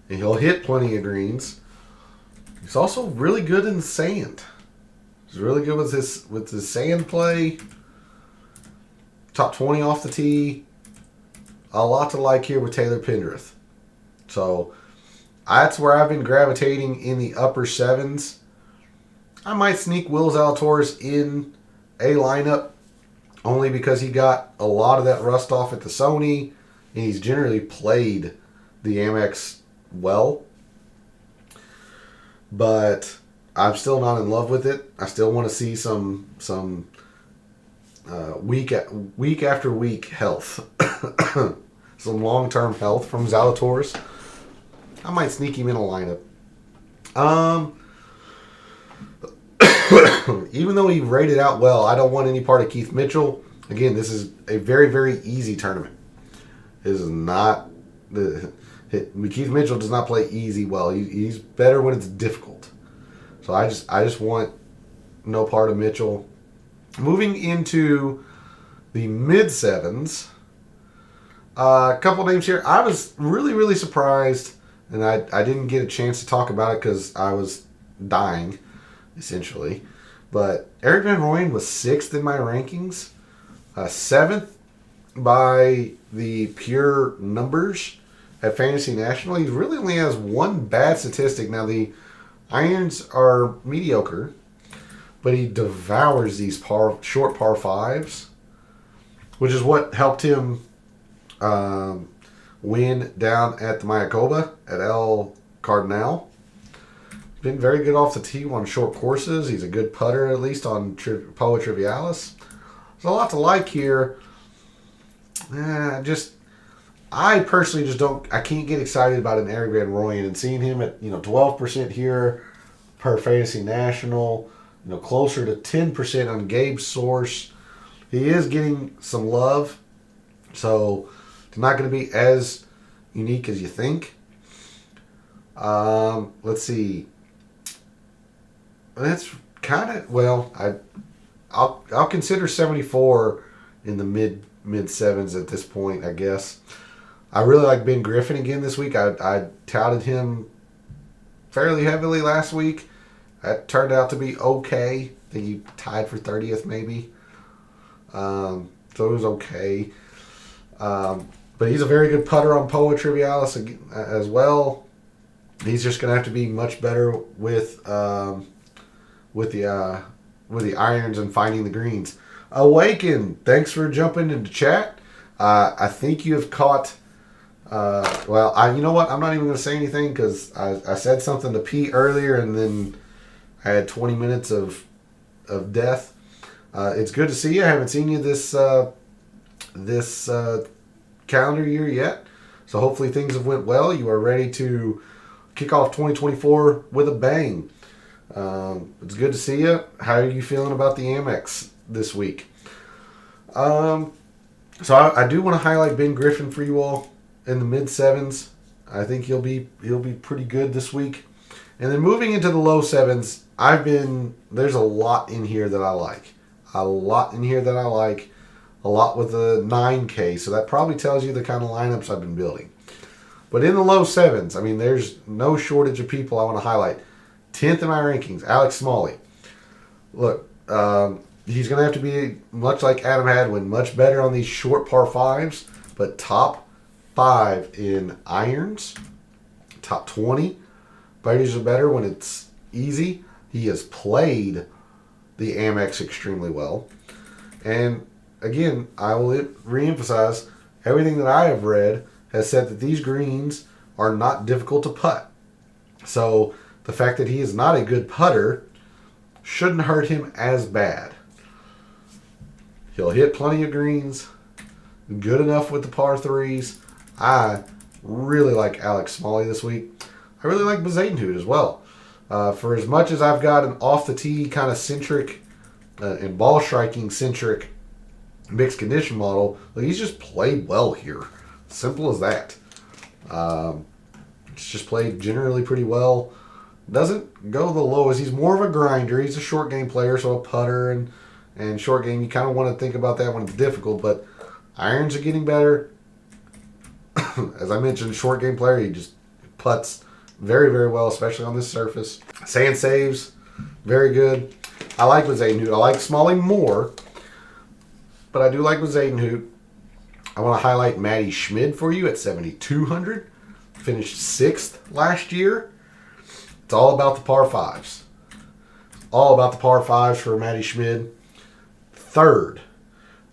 And he'll hit plenty of greens. He's also really good in sand. He's really good with his sand play. Top 20 off the tee. A lot to like here with Taylor Pendrith. So that's where I've been gravitating in the upper 7s. I might sneak Will Zalatoris in a lineup only because he got a lot of that rust off at the Sony, and he's generally played the Amex well. But I'm still not in love with it. I still want to see some week after week health, some long-term health from Zalatoris. I might sneak him in a lineup. Even though he rated out well, I don't want any part of Keith Mitchell. Again, this is a very, very easy tournament. This is not Keith Mitchell does not play easy well. He's better when it's difficult. So I just want no part of Mitchell. Moving into the mid 7s, a couple names here. I was really, really surprised, and I didn't get a chance to talk about it because I was dying, essentially. But Eric Van Rooyen was 6th in my rankings, 7th by the pure numbers at Fantasy National. He really only has one bad statistic. Now, the irons are mediocre, but he devours these short par 5s, which is what helped him win down at the Mayakoba at El Cardinal. Been very good off the tee on short courses. He's a good putter, at least on Poa Trivialis. There's a lot to like here. I personally just I can't get excited about an Eric Van Rooyen, and seeing him at 12% here per Fantasy National, closer to 10% on Gabe's source. He is getting some love, so it's not going to be as unique as you think. Let's see. That's kind of I'll consider 74 in the mid 7s at this point, I guess. I really like Ben Griffin again this week. I touted him fairly heavily last week. That turned out to be okay. I think he tied for 30th maybe. So it was okay. But he's a very good putter on Poa Trivialis as well. He's just going to have to be much better with the irons and finding the greens. Awaken, thanks for jumping into chat. I think you have caught. You know what? I'm not even going to say anything because I said something to Pete earlier, and then I had 20 minutes of death. It's good to see you. I haven't seen you this calendar year yet, so hopefully things have went well. You are ready to kick off 2024 with a bang. It's good to see you. How are you feeling about the Amex this week? So I do want to highlight Ben Griffin for you all in the mid sevens. I think he'll be pretty good this week. And then moving into the low sevens, there's a lot in here that I like. A lot with the 9K, so that probably tells you the kind of lineups I've been building. But in the low sevens, I mean, there's no shortage of people I want to highlight. 10th in my rankings, Alex Smalley. Look, he's going to have to be, much like Adam Hadwin, much better on these short par 5s, but top 5 in irons, top 20. Birdies are better when it's easy. He has played the Amex extremely well. And again, I will reemphasize, everything that I have read has said that these greens are not difficult to putt. So the fact that he is not a good putter shouldn't hurt him as bad. He'll hit plenty of greens, good enough with the par 3s. I really like Alex Smalley this week. I really like Bezadenhout as well. For as much as I've got an off-the-tee kind of centric and ball striking centric mixed condition model, he's just played well here. Simple as that. It's just played generally pretty well. Doesn't go the lowest. He's more of a grinder. He's a short game player, so a putter and short game, you kind of want to think about that when it's difficult, but irons are getting better. As I mentioned, short game player, he just putts very, very well, especially on this surface. Sand saves, very good. I like Bezadenhout. I like Smalley more, but I do like Bezadenhout. I want to highlight Matty Schmid for you at 7,200. Finished 6th last year. It's all about the par 5s. All about the par 5s for Matty Schmid. 3rd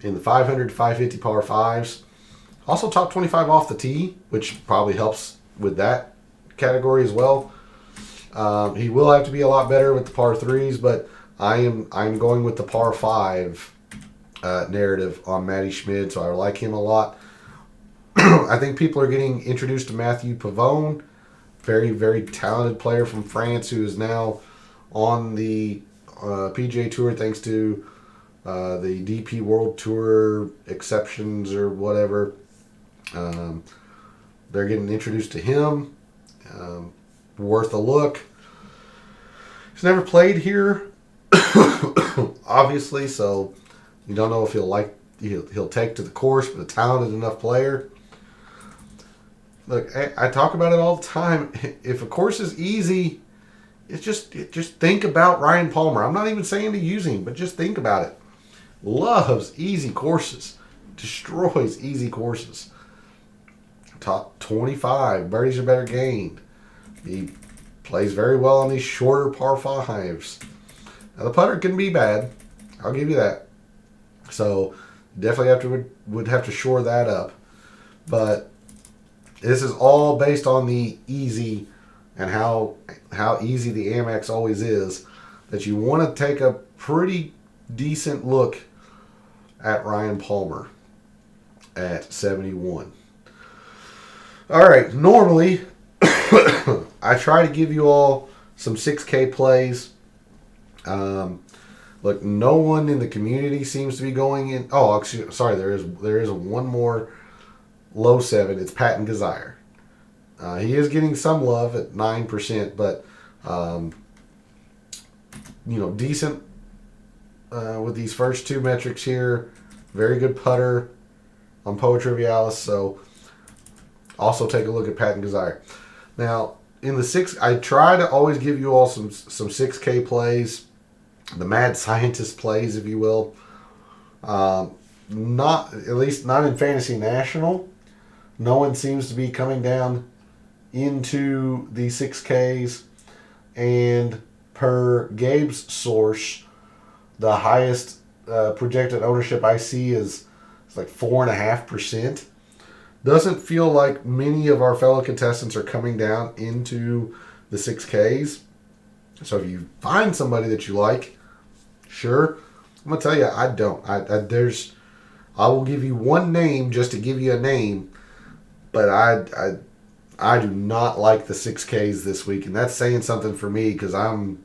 in the 500 to 550 par 5s. Also top 25 off the tee, which probably helps with that category as well. He will have to be a lot better with the par 3s, but I'm going with the par 5 narrative on Matty Schmid, so I like him a lot. I think people are getting introduced to Mathieu Pavone, very, very talented player from France who is now on the PGA Tour thanks to the DP World Tour exceptions or whatever. They're getting introduced to him. Worth a look. He's never played here, obviously, so you don't know if he'll take to the course, but a talented enough player. Look, I talk about it all the time. If a course is easy, just think about Ryan Palmer. I'm not even saying to use him, but just think about it. Loves easy courses. Destroys easy courses. Top 25. Birdies are better gained. He plays very well on these shorter par 5s. Now, the putter can be bad. I'll give you that. So, definitely would have to shore that up. But this is all based on the easy and how easy the Amex always is, that you want to take a pretty decent look at Ryan Palmer at 71. All right, normally I try to give you all some 6K plays. Look, no one in the community seems to be going in. Oh, actually, sorry, there is one more low 7. It's Patton Gazire. He is getting some love at 9%, but decent with these first 2 metrics here. Very good putter on Poa Trivialis, so also take a look at Patton Gazire. Now, in the 6, I try to always give you all some 6K plays, the mad scientist plays, if you will. not, at least not in Fantasy National, no one seems to be coming down into the 6Ks. And per Gabe's source, the highest projected ownership I see is like 4.5%. Doesn't feel like many of our fellow contestants are coming down into the 6Ks. So if you find somebody that you like, sure. I'm gonna tell you, I don't. I will give you one name just to give you a name, but I do not like the 6Ks this week, and that's saying something for me because I'm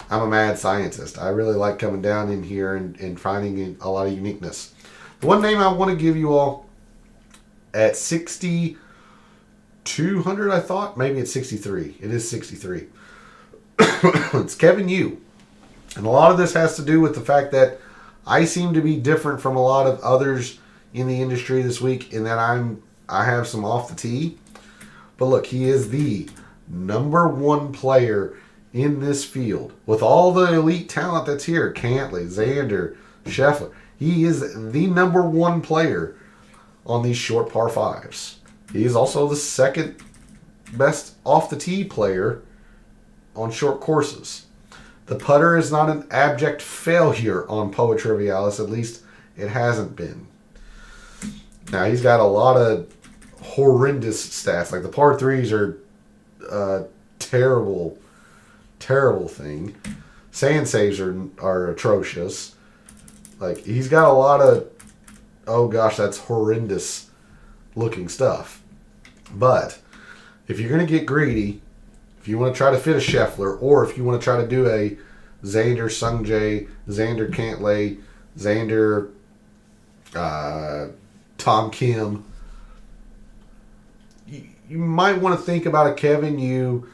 a mad scientist. I really like coming down in here and finding a lot of uniqueness. The one name I want to give you all at 6,200, I thought. Maybe it's 63. It is 63. It's Kevin Yu. And a lot of this has to do with the fact that I seem to be different from a lot of others in the industry this week in that I have some off the tee. But look, he is the number one player in this field. With all the elite talent that's here, Cantley, Xander, Scheffler, he is the number one player on these short par fives. He is also the second best off the tee player on short courses. The putter is not an abject failure on Poa Trivialis, at least it hasn't been. Now, he's got a lot of horrendous stats. Like the par threes are a terrible, terrible thing. Sand saves are atrocious. Like, he's got a lot of, oh gosh, that's horrendous looking stuff. But if you're going to get greedy, if you want to try to fit a Scheffler, or if you want to try to do a Xander Sungjae, Xander Cantlay, Xander Tom Kim, you might want to think about a Kevin Yu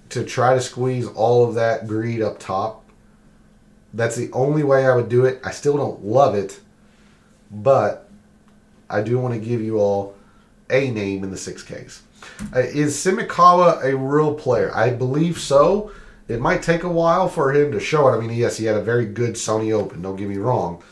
to try to squeeze all of that greed up top. That's the only way I would do it. I still don't love it, but I do want to give you all a name in the 6Ks. Is Simikawa a real player? I believe so. It might take a while for him to show it. I mean, yes, he had a very good Sony Open. Don't get me wrong.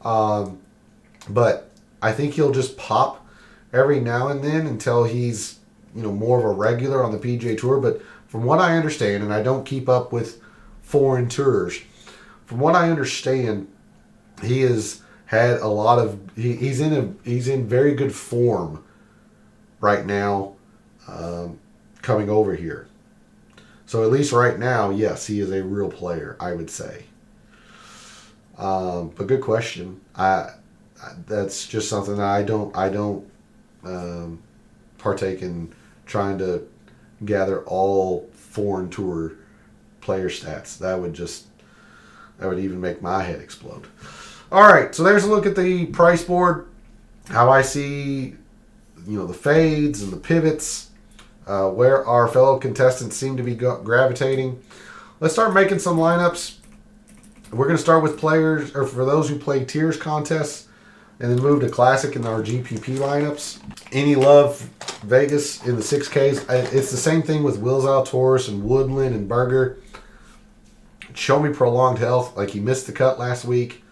But I think he'll just pop every now and then until he's, more of a regular on the PGA Tour. But from what I understand, and I don't keep up with foreign tours, from what I understand, he has had a lot of. He's in very good form right now, coming over here. So at least right now, yes, he is a real player, I would say. But good question. That's just something that I don't partake in trying to gather all foreign tour player stats. That would even make my head explode. All right, so there's a look at the price board. How I see, the fades and the pivots, where our fellow contestants seem to be gravitating. Let's start making some lineups. We're going to start with players, or for those who play tiers contests, and then move to classic in our GPP lineups. Any love Vegas in the 6Ks? It's the same thing with Will Zalatoris and Woodland and Berger. Show me prolonged health. Like, he missed the cut last week.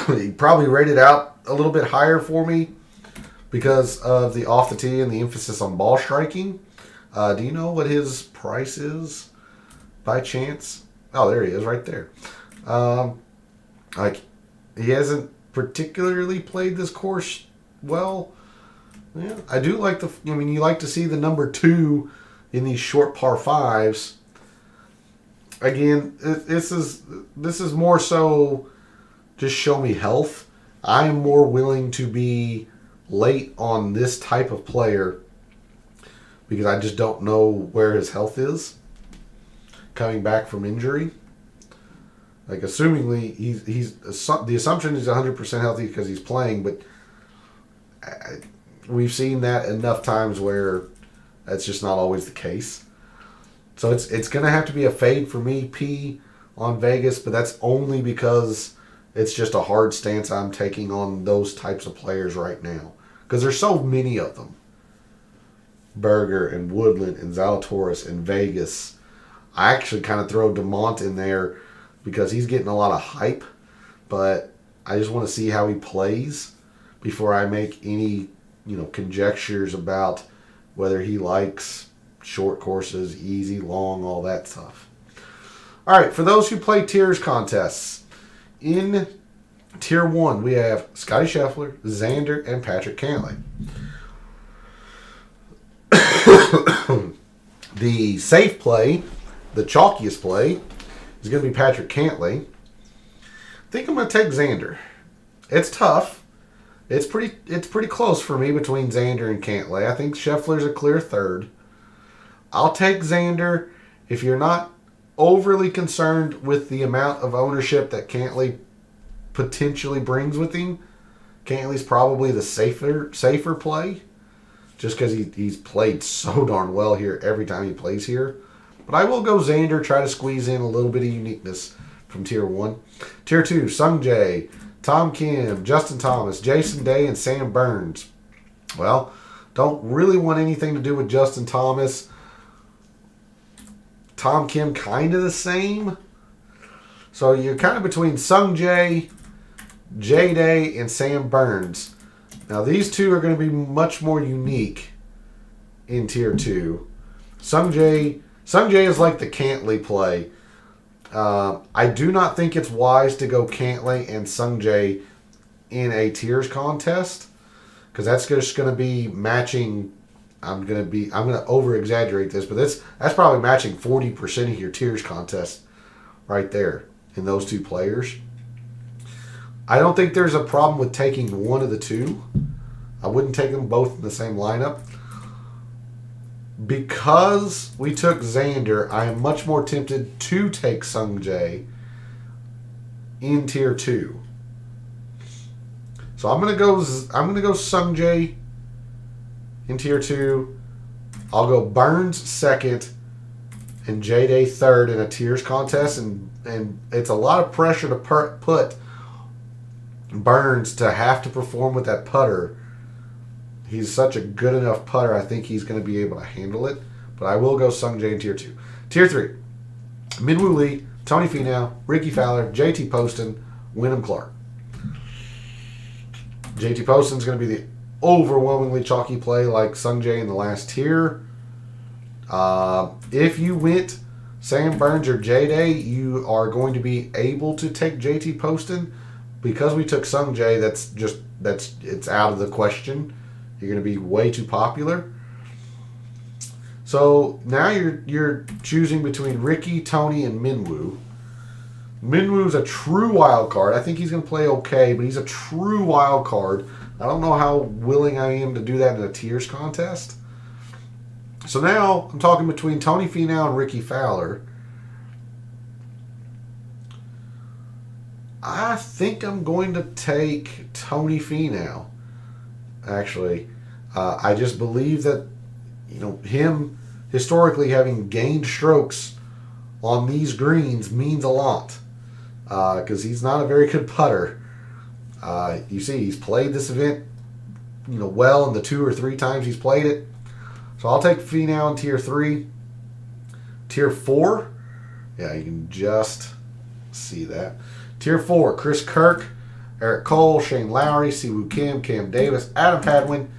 He probably rated out a little bit higher for me because of the off the tee and the emphasis on ball striking. Do you know what his price is by chance? Oh, there he is right there. He hasn't particularly played this course well. Yeah, I do like you like to see the number 2 in these short par 5s. Again, this is more so just show me health. I am more willing to be late on this type of player because I just don't know where his health is coming back from injury. Like, assumingly, the assumption is 100% healthy because he's playing, but we've seen that enough times where that's just not always the case. So it's going to have to be a fade for me, P, on Vegas, but that's only because it's just a hard stance I'm taking on those types of players right now. Because there's so many of them. Berger and Woodland and Zalatoris and Vegas. I actually kind of throw DeMont in there because he's getting a lot of hype. But I just want to see how he plays before I make any, conjectures about whether he likes short courses, easy, long, all that stuff. All right, for those who play tiers contests, in Tier 1, we have Scotty Scheffler, Xander, and Patrick Cantlay. The safe play, the chalkiest play, is going to be Patrick Cantlay. I think I'm going to take Xander. It's tough. It's pretty close for me between Xander and Cantlay. I think Scheffler's a clear third. I'll take Xander if you're not overly concerned with the amount of ownership that Cantlay potentially brings with him. Cantlay's probably the safer play, just because he's played so darn well here every time he plays here. But I will go Xander, try to squeeze in a little bit of uniqueness from Tier 1. Tier 2, Sung Jae, Tom Kim, Justin Thomas, Jason Day, and Sam Burns. Well, don't really want anything to do with Justin Thomas. Tom Kim, kind of the same. So you're kind of between Sung Jae, Jay Day, and Sam Burns. Now these two are going to be much more unique in Tier 2. Sung Jae is like the Cantlay play. I do not think it's wise to go Cantlay and Sung Jae in a tiers contest, because that's just going to be matching. I'm going to over exaggerate this, but that's probably matching 40% of your tiers contest right there in those two players. I don't think there's a problem with taking one of the two. I wouldn't take them both in the same lineup. Because we took Xander, I am much more tempted to take Sung Jae in Tier 2. So I'm gonna go Sung Jae in Tier 2. I'll go Burns second and Jay Day third in a tiers contest, and it's a lot of pressure to put Burns to have to perform with that putter. He's such a good enough putter, I think he's going to be able to handle it. But I will go Sung Jae in Tier 2. Tier 3, Minwoo Lee, Tony Finau, Ricky Fowler, JT Poston, Wyndham Clark. JT Poston's going to be the overwhelmingly chalky play like Sung Jae in the last tier. If you went Sam Burns or Jay Day, you are going to be able to take JT Poston. Because we took Sung Jae, it's out of the question. You're going to be way too popular. So now you're choosing between Ricky, Tony, and Minwoo. Minwoo's a true wild card. I think he's going to play okay, but he's a true wild card. I don't know how willing I am to do that in a tiers contest. So now I'm talking between Tony Finau and Ricky Fowler. I think I'm going to take Tony Finau. Actually, I just believe that him historically having gained strokes on these greens means a lot, because he's not a very good putter. You see, he's played this event well in the 2 or 3 times he's played it. So I'll take Finau in Tier 3. Tier 4, yeah, you can just see that. Tier 4, Chris Kirk, Eric Cole, Shane Lowry, Siwoo Kim, Cam Davis, Adam Hadwin,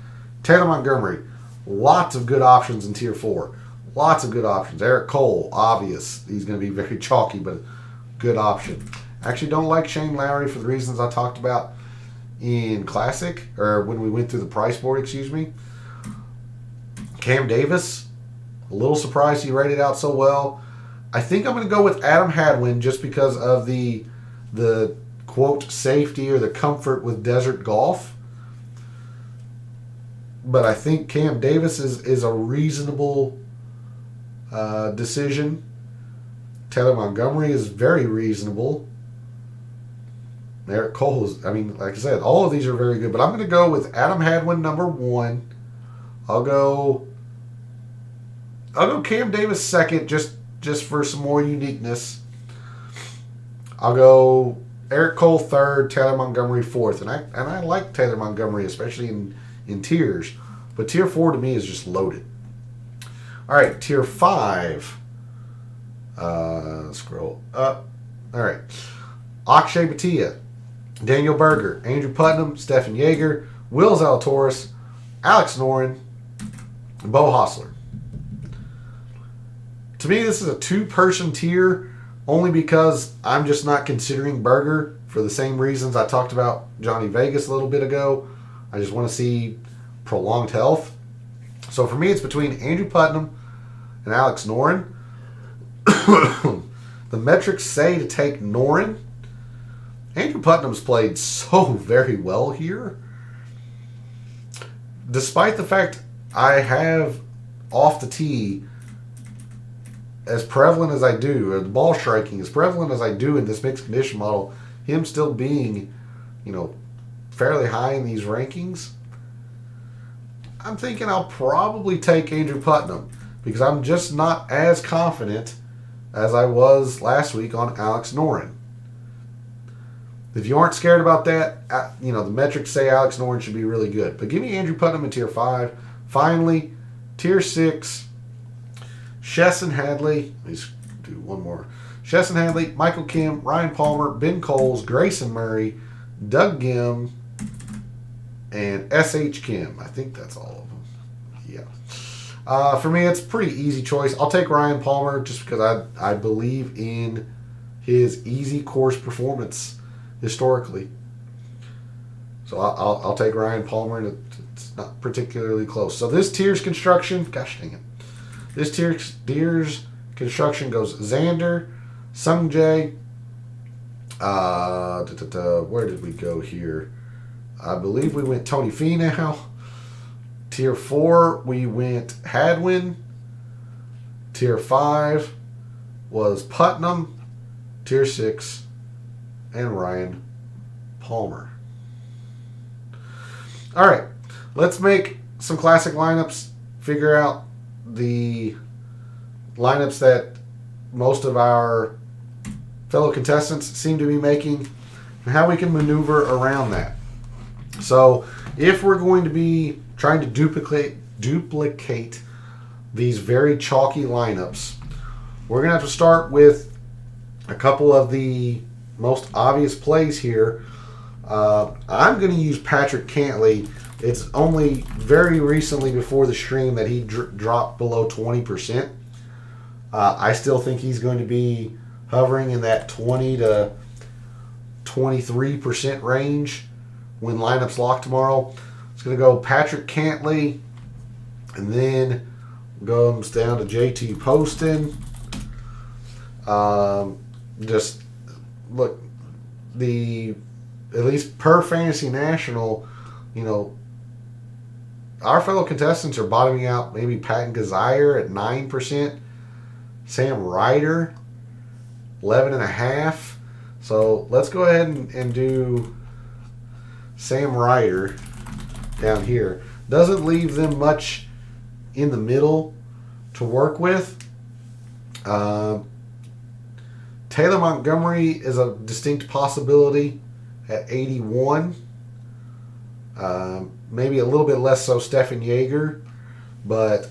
Taylor Montgomery. Lots of good options in Tier 4. Lots of good options. Eric Cole, obvious. He's going to be very chalky, but good option. Actually don't like Shane Lowry for the reasons I talked about in Classic, or when we went through the price board, excuse me. Cam Davis, a little surprised he rated out so well. I think I'm going to go with Adam Hadwin just because of the quote safety or the comfort with desert golf. But I think Cam Davis is a reasonable decision. Taylor Montgomery is very reasonable. Eric Cole is, like I said, all of these are very good. But I'm going to go with Adam Hadwin, number 1. I'll go Cam Davis second, just for some more uniqueness. I'll go Eric Cole third, Taylor Montgomery fourth, and I like Taylor Montgomery, especially in tiers, but Tier 4 to me is just loaded. All right, Tier 5. Scroll up. All right, Akshay Bhatia, Daniel Berger, Andrew Putnam, Stefan Jaeger, Will Zalatoris, Alex Noren, and Bo Hostler. To me, this is a two-person tier only because I'm just not considering Berger for the same reasons I talked about Johnny Vegas a little bit ago. I just want to see prolonged health. So for me, it's between Andrew Putnam and Alex Noren. The metrics say to take Noren. Andrew Putnam's played so very well here. Despite the fact I have off the tee as prevalent as I do, or the ball striking as prevalent as I do in this mixed condition model, him still being, fairly high in these rankings, I'm thinking I'll probably take Andrew Putnam because I'm just not as confident as I was last week on Alex Noren. If you aren't scared about that, the metrics say Alex Noren should be really good. But give me Andrew Putnam in Tier 5. Finally, Tier 6, Chesson Hadley. Let's do one more. Chesson Hadley, Michael Kim, Ryan Palmer, Ben Coles, Grayson Murray, Doug Gim, and S.H. Kim. I think that's all of them. Yeah. For me, it's a pretty easy choice. I'll take Ryan Palmer just because I believe in his easy course performance historically. So I'll take Ryan Palmer, and it's not particularly close. So this tier's construction, gosh dang it. This tier's construction goes Xander, Sungjae. Where did we go here? I believe we went Tony Finau. Tier 4, we went Hadwin. Tier 5 was Putnam. Tier 6, and Ryan Palmer. All right, let's make some classic lineups, figure out the lineups that most of our fellow contestants seem to be making and how we can maneuver around that. So if we're going to be trying to duplicate these very chalky lineups, we're going to have to start with a couple of the most obvious plays here. I'm going to use Patrick Cantlay. It's only very recently before the stream that he dropped below 20%. I still think he's going to be hovering in that 20 to 23% range when lineups lock tomorrow. It's going to go Patrick Cantlay, and then goes down to JT Poston. Just look, at least per Fantasy National, our fellow contestants are bottoming out maybe Patton Kizzire at 9%, Sam Ryder 11.5%. So let's go ahead and do Sam Ryder down here. Doesn't leave them much in the middle to work with. Taylor Montgomery is a distinct possibility at 81. Maybe a little bit less so Stefan Jaeger, but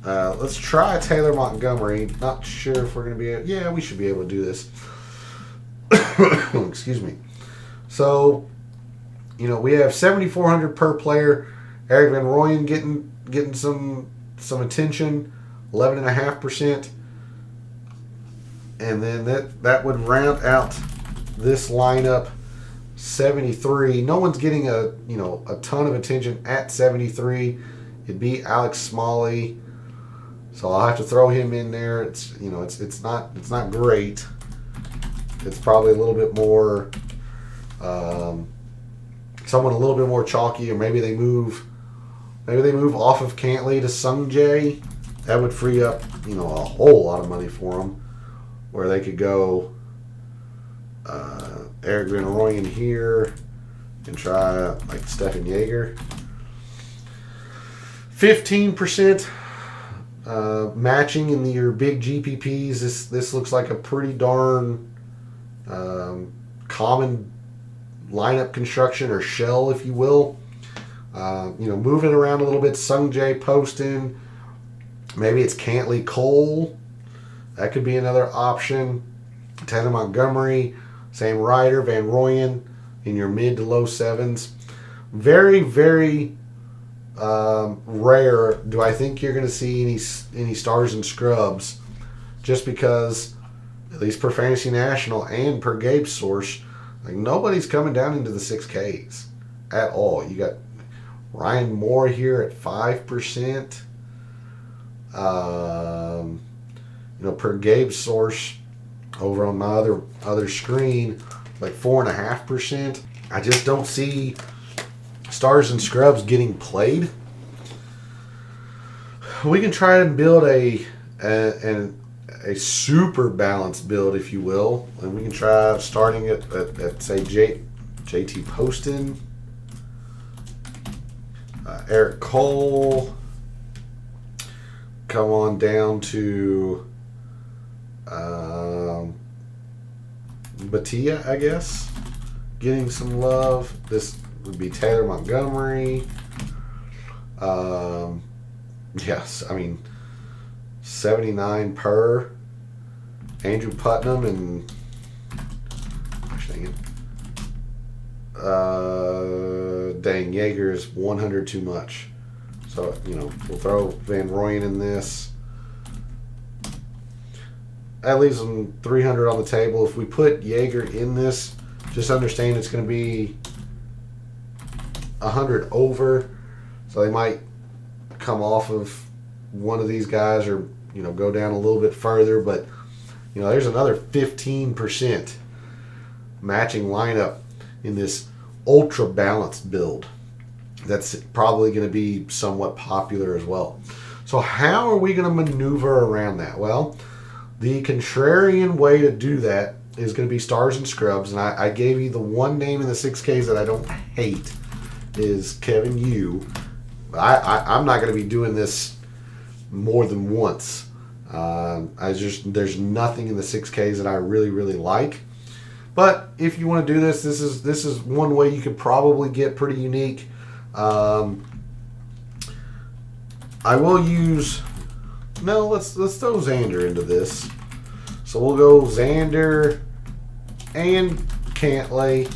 let's try Taylor Montgomery. Not sure if we're going to be able, yeah, we should be able to do this. Excuse me. So, we have 7,400 per player. Eric Van Rooyen getting some attention, 11.5%. And then that would round out this lineup, 73. No one's getting a ton of attention at 73. It'd be Alex Smalley, so I'll have to throw him in there. It's not great. It's probably a little bit more someone a little bit more chalky, or maybe they move off of Cantlay to Sungjae. That would free up a whole lot of money for them, where they could go Eric Van Rooyen here and try like Stefan Jaeger. 15% matching in your big GPPs. This looks like a pretty darn common lineup construction, or shell, if you will. Moving around a little bit. Sungjae, Poston. Maybe it's Cantlay, Cole. That could be another option. Taylor Montgomery, Sam Ryder, Van Rooyen, in your mid to low sevens. Very, very rare do I think you're going to see any stars and scrubs, just because, at least per Fantasy National and per Gabe's source, like nobody's coming down into the 6Ks at all. You got Ryan Moore here at 5%. Per Gabe's source over on my other screen, like 4.5%. I just don't see stars and scrubs getting played. We can try and build a super balanced build, if you will, and we can try starting at say JT Poston, Eric Cole, come on down to Batia, I guess, getting some love. This would be Taylor Montgomery. Yes, I mean 79 per. Andrew Putnam and dang, Yeager's 100 too much. So, we'll throw Van Rooyen in this. That leaves them 300 on the table. If we put Yeager in this, just understand it's going to be 100 over. So they might come off of one of these guys or, go down a little bit further. But, there's another 15% matching lineup in this ultra balanced build. That's probably going to be somewhat popular as well. So how are we going to maneuver around that? Well, the contrarian way to do that is going to be stars and scrubs. And I gave you the one name in the 6Ks that I don't hate is Kevin Yu. I'm not going to be doing this more than once. There's nothing in the 6Ks that I really, really like. But if you want to do this, this is one way you could probably get pretty unique. I will use... No, let's throw Xander into this. So we'll go Xander and Cantlay.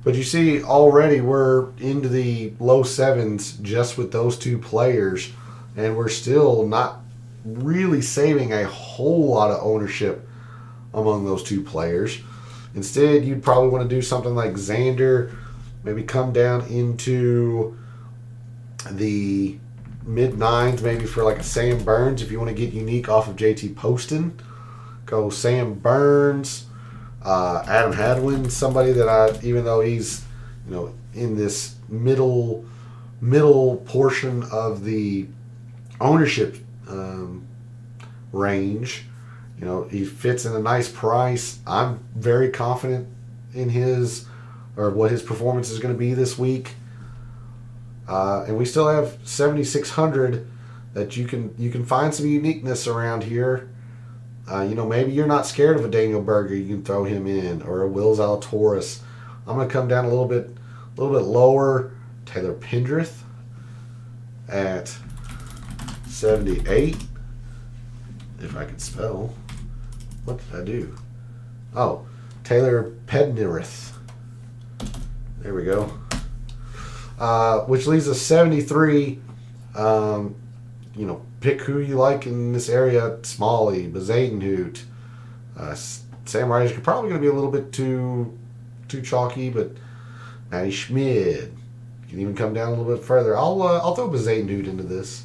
But you see, already we're into the low sevens just with those two players. And we're still not really saving a whole lot of ownership among those two players. Instead, you'd probably want to do something like Xander, maybe come down into the mid-nines, maybe for like a Sam Burns if you want to get unique off of JT Poston. Go Sam Burns, Adam Hadwin, somebody that even though he's in this middle portion of the ownership range, he fits in a nice price. I'm very confident in what his performance is going to be this week. And we still have 7,600 that you can find some uniqueness around here. Maybe you're not scared of a Daniel Berger, you can throw him in, or a Will Zalatoris. I'm going to come down a little bit lower. Taylor Pendrith at 78. If I could spell. What did I do? Oh, Taylor Pendrith. There we go. Which leaves us 73. Pick who you like in this area. Smalley, Bezadenhout, Sam Ryder's probably going to be a little bit too chalky, but Matty Schmid can even come down a little bit further. I'll throw Bezadenhout into this.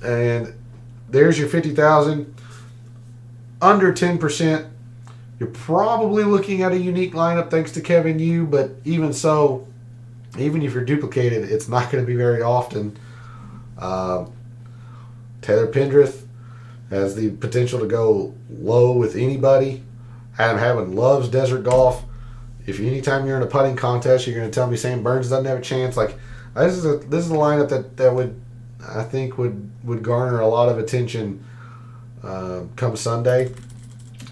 And there's your 50,000. Under 10%. You're probably looking at a unique lineup thanks to Kevin Yu, but even so, even if you're duplicated, it's not going to be very often. Taylor Pendrith has the potential to go low with anybody. Adam Hadwin loves desert golf. If anytime you're in a putting contest, you're going to tell me Sam Burns doesn't have a chance, like this is a lineup that would, I think, would garner a lot of attention come Sunday.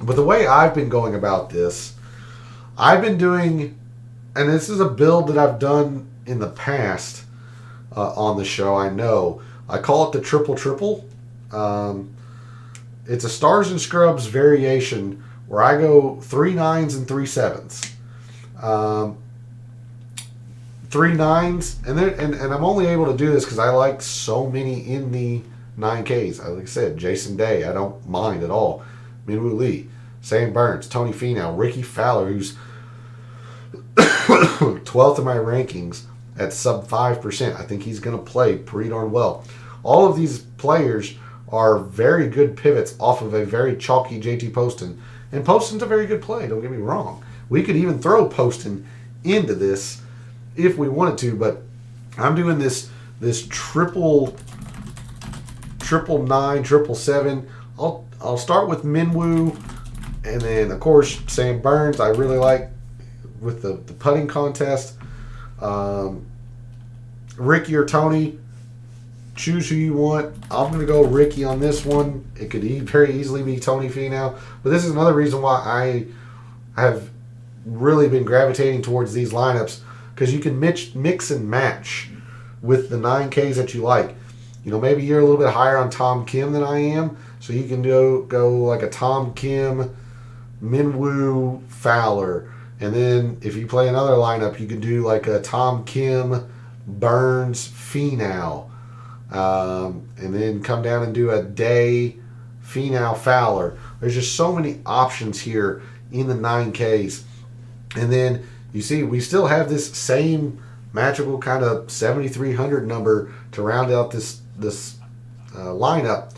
But the way I've been going about this, I've been doing, and this is a build that I've done in the past on the show, I know. I call it the triple. it's a stars and scrubs variation where I go 3 9s and 3 7s. 3 9s, and I'm only able to do this because I like so many in the 9Ks. Like I said, Jason Day, I don't mind at all. Minwoo Lee, Sam Burns, Tony Finau, Ricky Fowler, who's 12th in my rankings at sub 5%. I think he's going to play pretty darn well. All of these players are very good pivots off of a very chalky JT Poston. And Poston's a very good play, don't get me wrong. We could even throw Poston into this if we wanted to, but I'm doing this triple 9, 7. I'll start with Minwoo, and then of course Sam Burns. I really like with the putting contest. Ricky or Tony, choose who you want. I'm going to go Ricky on this one. It could very easily be Tony Finau, but this is another reason why I have really been gravitating towards these lineups, because you can mix and match with the 9Ks that you like. You know, maybe you're a little bit higher on Tom Kim than I am, so you can go like a Tom Kim, Minwoo, Fowler. And then if you play another lineup, you can do like a Tom Kim, Burns, Finau. And then come down and do a Day, Finau, Fowler. There's just so many options here in the 9Ks. And then you see we still have this same magical kind of 7,300 number to round out this lineup.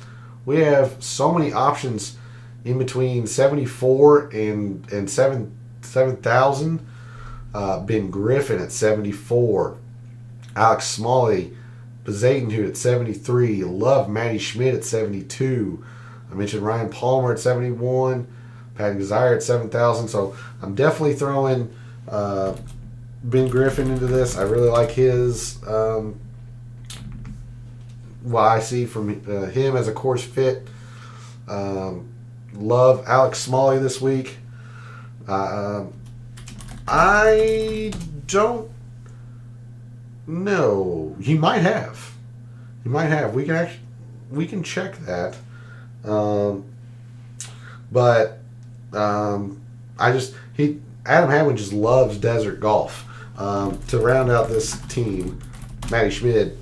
We have so many options in between 74 and 7,000. Ben Griffin at 74. Alex Smalley, Bezadenhout at 73. Love Matty Schmidt at 72. I mentioned Ryan Palmer at 71. Pat Desire at 7,000. So I'm definitely throwing Ben Griffin into this. I really like his what I see from him as a course fit. Love Alex Smalley this week. I don't know. He might have. We can check that. But Adam Hadwin just loves desert golf. To round out this team, Matty Schmidt.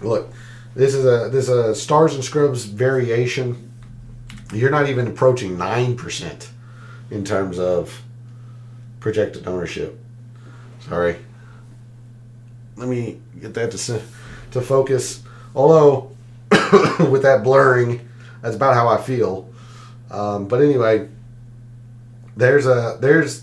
Look, this is a stars and scrubs variation. You're not even approaching 9% in terms of projected ownership. Sorry. Let me get that to focus. Although with that blurring, that's about how I feel. But anyway, there's the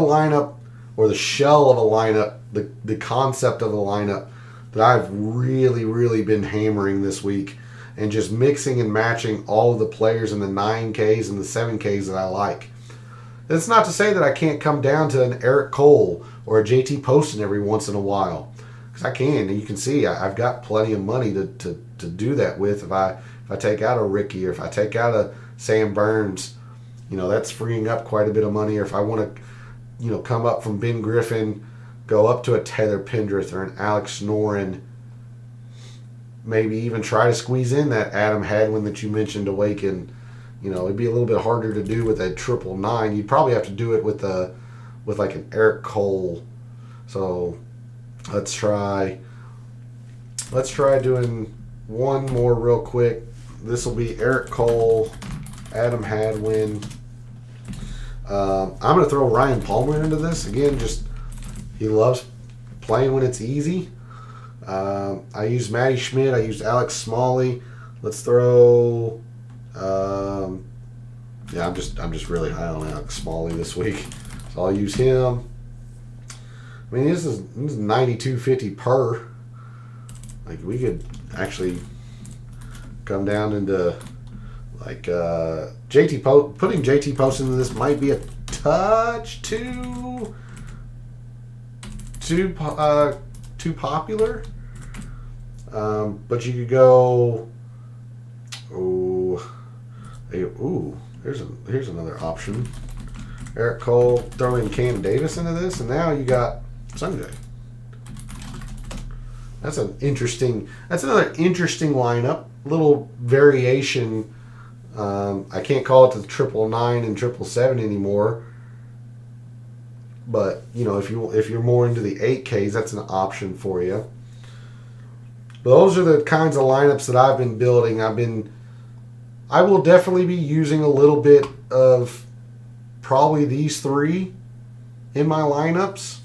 lineup, or the shell of a lineup, the concept of a lineup that I've really, really been hammering this week, and just mixing and matching all of the players in the 9Ks and the 7Ks that I like. That's not to say that I can't come down to an Eric Cole or a JT Poston every once in a while, because I can. And you can see I've got plenty of money to do that with. If I take out a Ricky, or if I take out a Sam Burns, that's freeing up quite a bit of money. Or if I want to, come up from Ben Griffin, go up to a Taylor Pendrith or an Alex Noren, maybe even try to squeeze in that Adam Hadwin that you mentioned, Awaken. It'd be a little bit harder to do with a 999. You'd probably have to do it with like an Eric Cole. So let's try doing one more real quick. This will be Eric Cole, Adam Hadwin. I'm going to throw Ryan Palmer into this. Again, he loves playing when it's easy. I used Matty Schmidt. I used Alex Smalley. Let's throw... I'm just really high on Alex Smalley this week, so I'll use him. I mean, this is $92.50 per. Like, we could actually come down into like putting JT Post into this might be a touch too popular. But you could go. Here's another option. Eric Cole, throw in Cam Davis into this, and now you got Sanjay. That's another interesting lineup. Little variation I can't call it the 999 and 777 anymore. But if you're more into the 8Ks, that's an option for you. But those are the kinds of lineups that I've been building. I will definitely be using a little bit of probably these three in my lineups.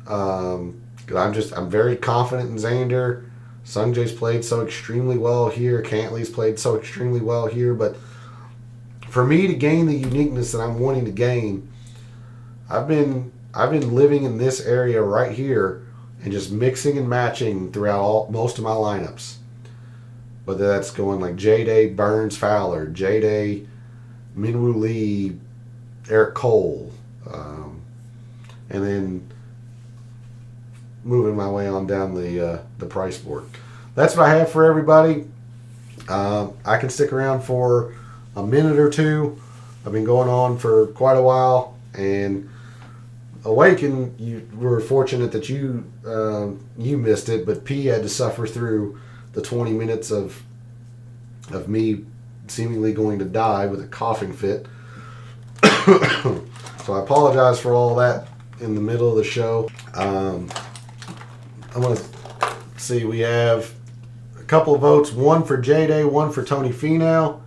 I'm very confident in Xander. Sungjae's played so extremely well here. Cantley's played so extremely well here. But for me to gain the uniqueness that I'm wanting to gain, I've been living in this area right here and just mixing and matching throughout most of my lineups. Whether that's going like J-Day, Burns, Fowler, J-Day, Minwoo Lee, Eric Cole, and then moving my way on down the price board. That's what I have for everybody. I can stick around for a minute or two. I've been going on for quite a while, and Awaken, you were fortunate that you missed it, but P had to suffer through the 20 minutes of me seemingly going to die with a coughing fit. So I apologize for all that in the middle of the show. I'm going to see, we have a couple of votes, one for J-Day, one for Tony Finau.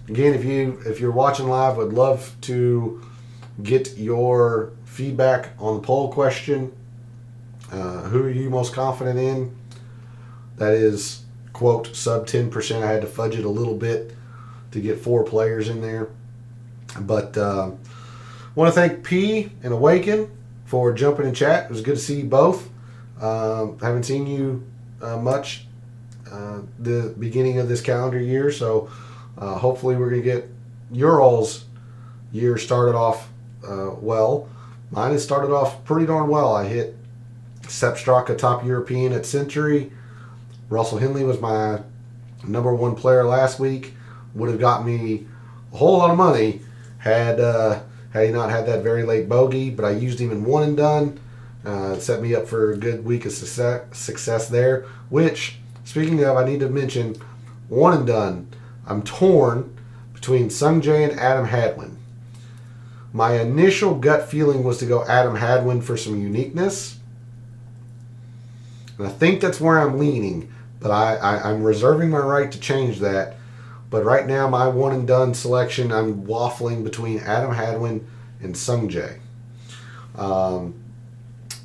Again, if you're watching live, I'd love to get your feedback on the poll question. Who are you most confident in? That is, quote, sub 10%. I had to fudge it a little bit to get 4 players in there. But I want to thank P and Awaken for jumping in chat. It was good to see you both. Haven't seen you much the beginning of this calendar year, so hopefully we're going to get your all's year started off well. Mine has started off pretty darn well. I hit Sepp Straka top European at Century. Russell Henley was my number 1 player last week. Would have got me a whole lot of money had he not had that very late bogey, but I used him in one and done. It set me up for a good week of success there, which, speaking of, I need to mention, one and done. I'm torn between Sungjae and Adam Hadwin. My initial gut feeling was to go Adam Hadwin for some uniqueness. And I think that's where I'm leaning, but I'm reserving my right to change that. But right now, my one and done selection, I'm waffling between Adam Hadwin and Sungjae.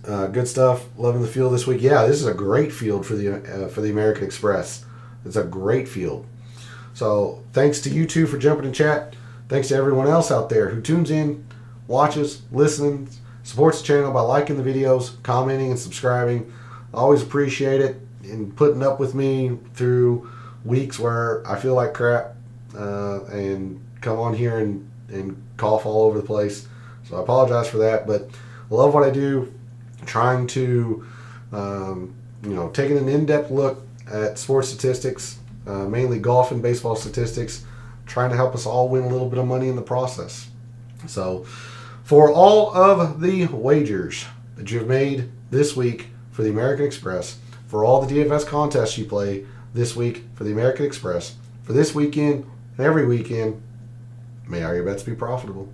Good stuff. Loving the field this week. Yeah, this is a great field for the American Express. It's a great field. So thanks to you two for jumping in chat. Thanks to everyone else out there who tunes in, watches, listens, supports the channel by liking the videos, commenting, and subscribing. I always appreciate it, and putting up with me through weeks where I feel like crap and come on here and cough all over the place. So I apologize for that, but I love what I do. Trying to, taking an in-depth look at sports statistics, mainly golf and baseball statistics, trying to help us all win a little bit of money in the process. So for all of the wagers that you've made this week for the American Express, for all the DFS contests you play this week for the American Express, for this weekend and every weekend, may all your bets be profitable.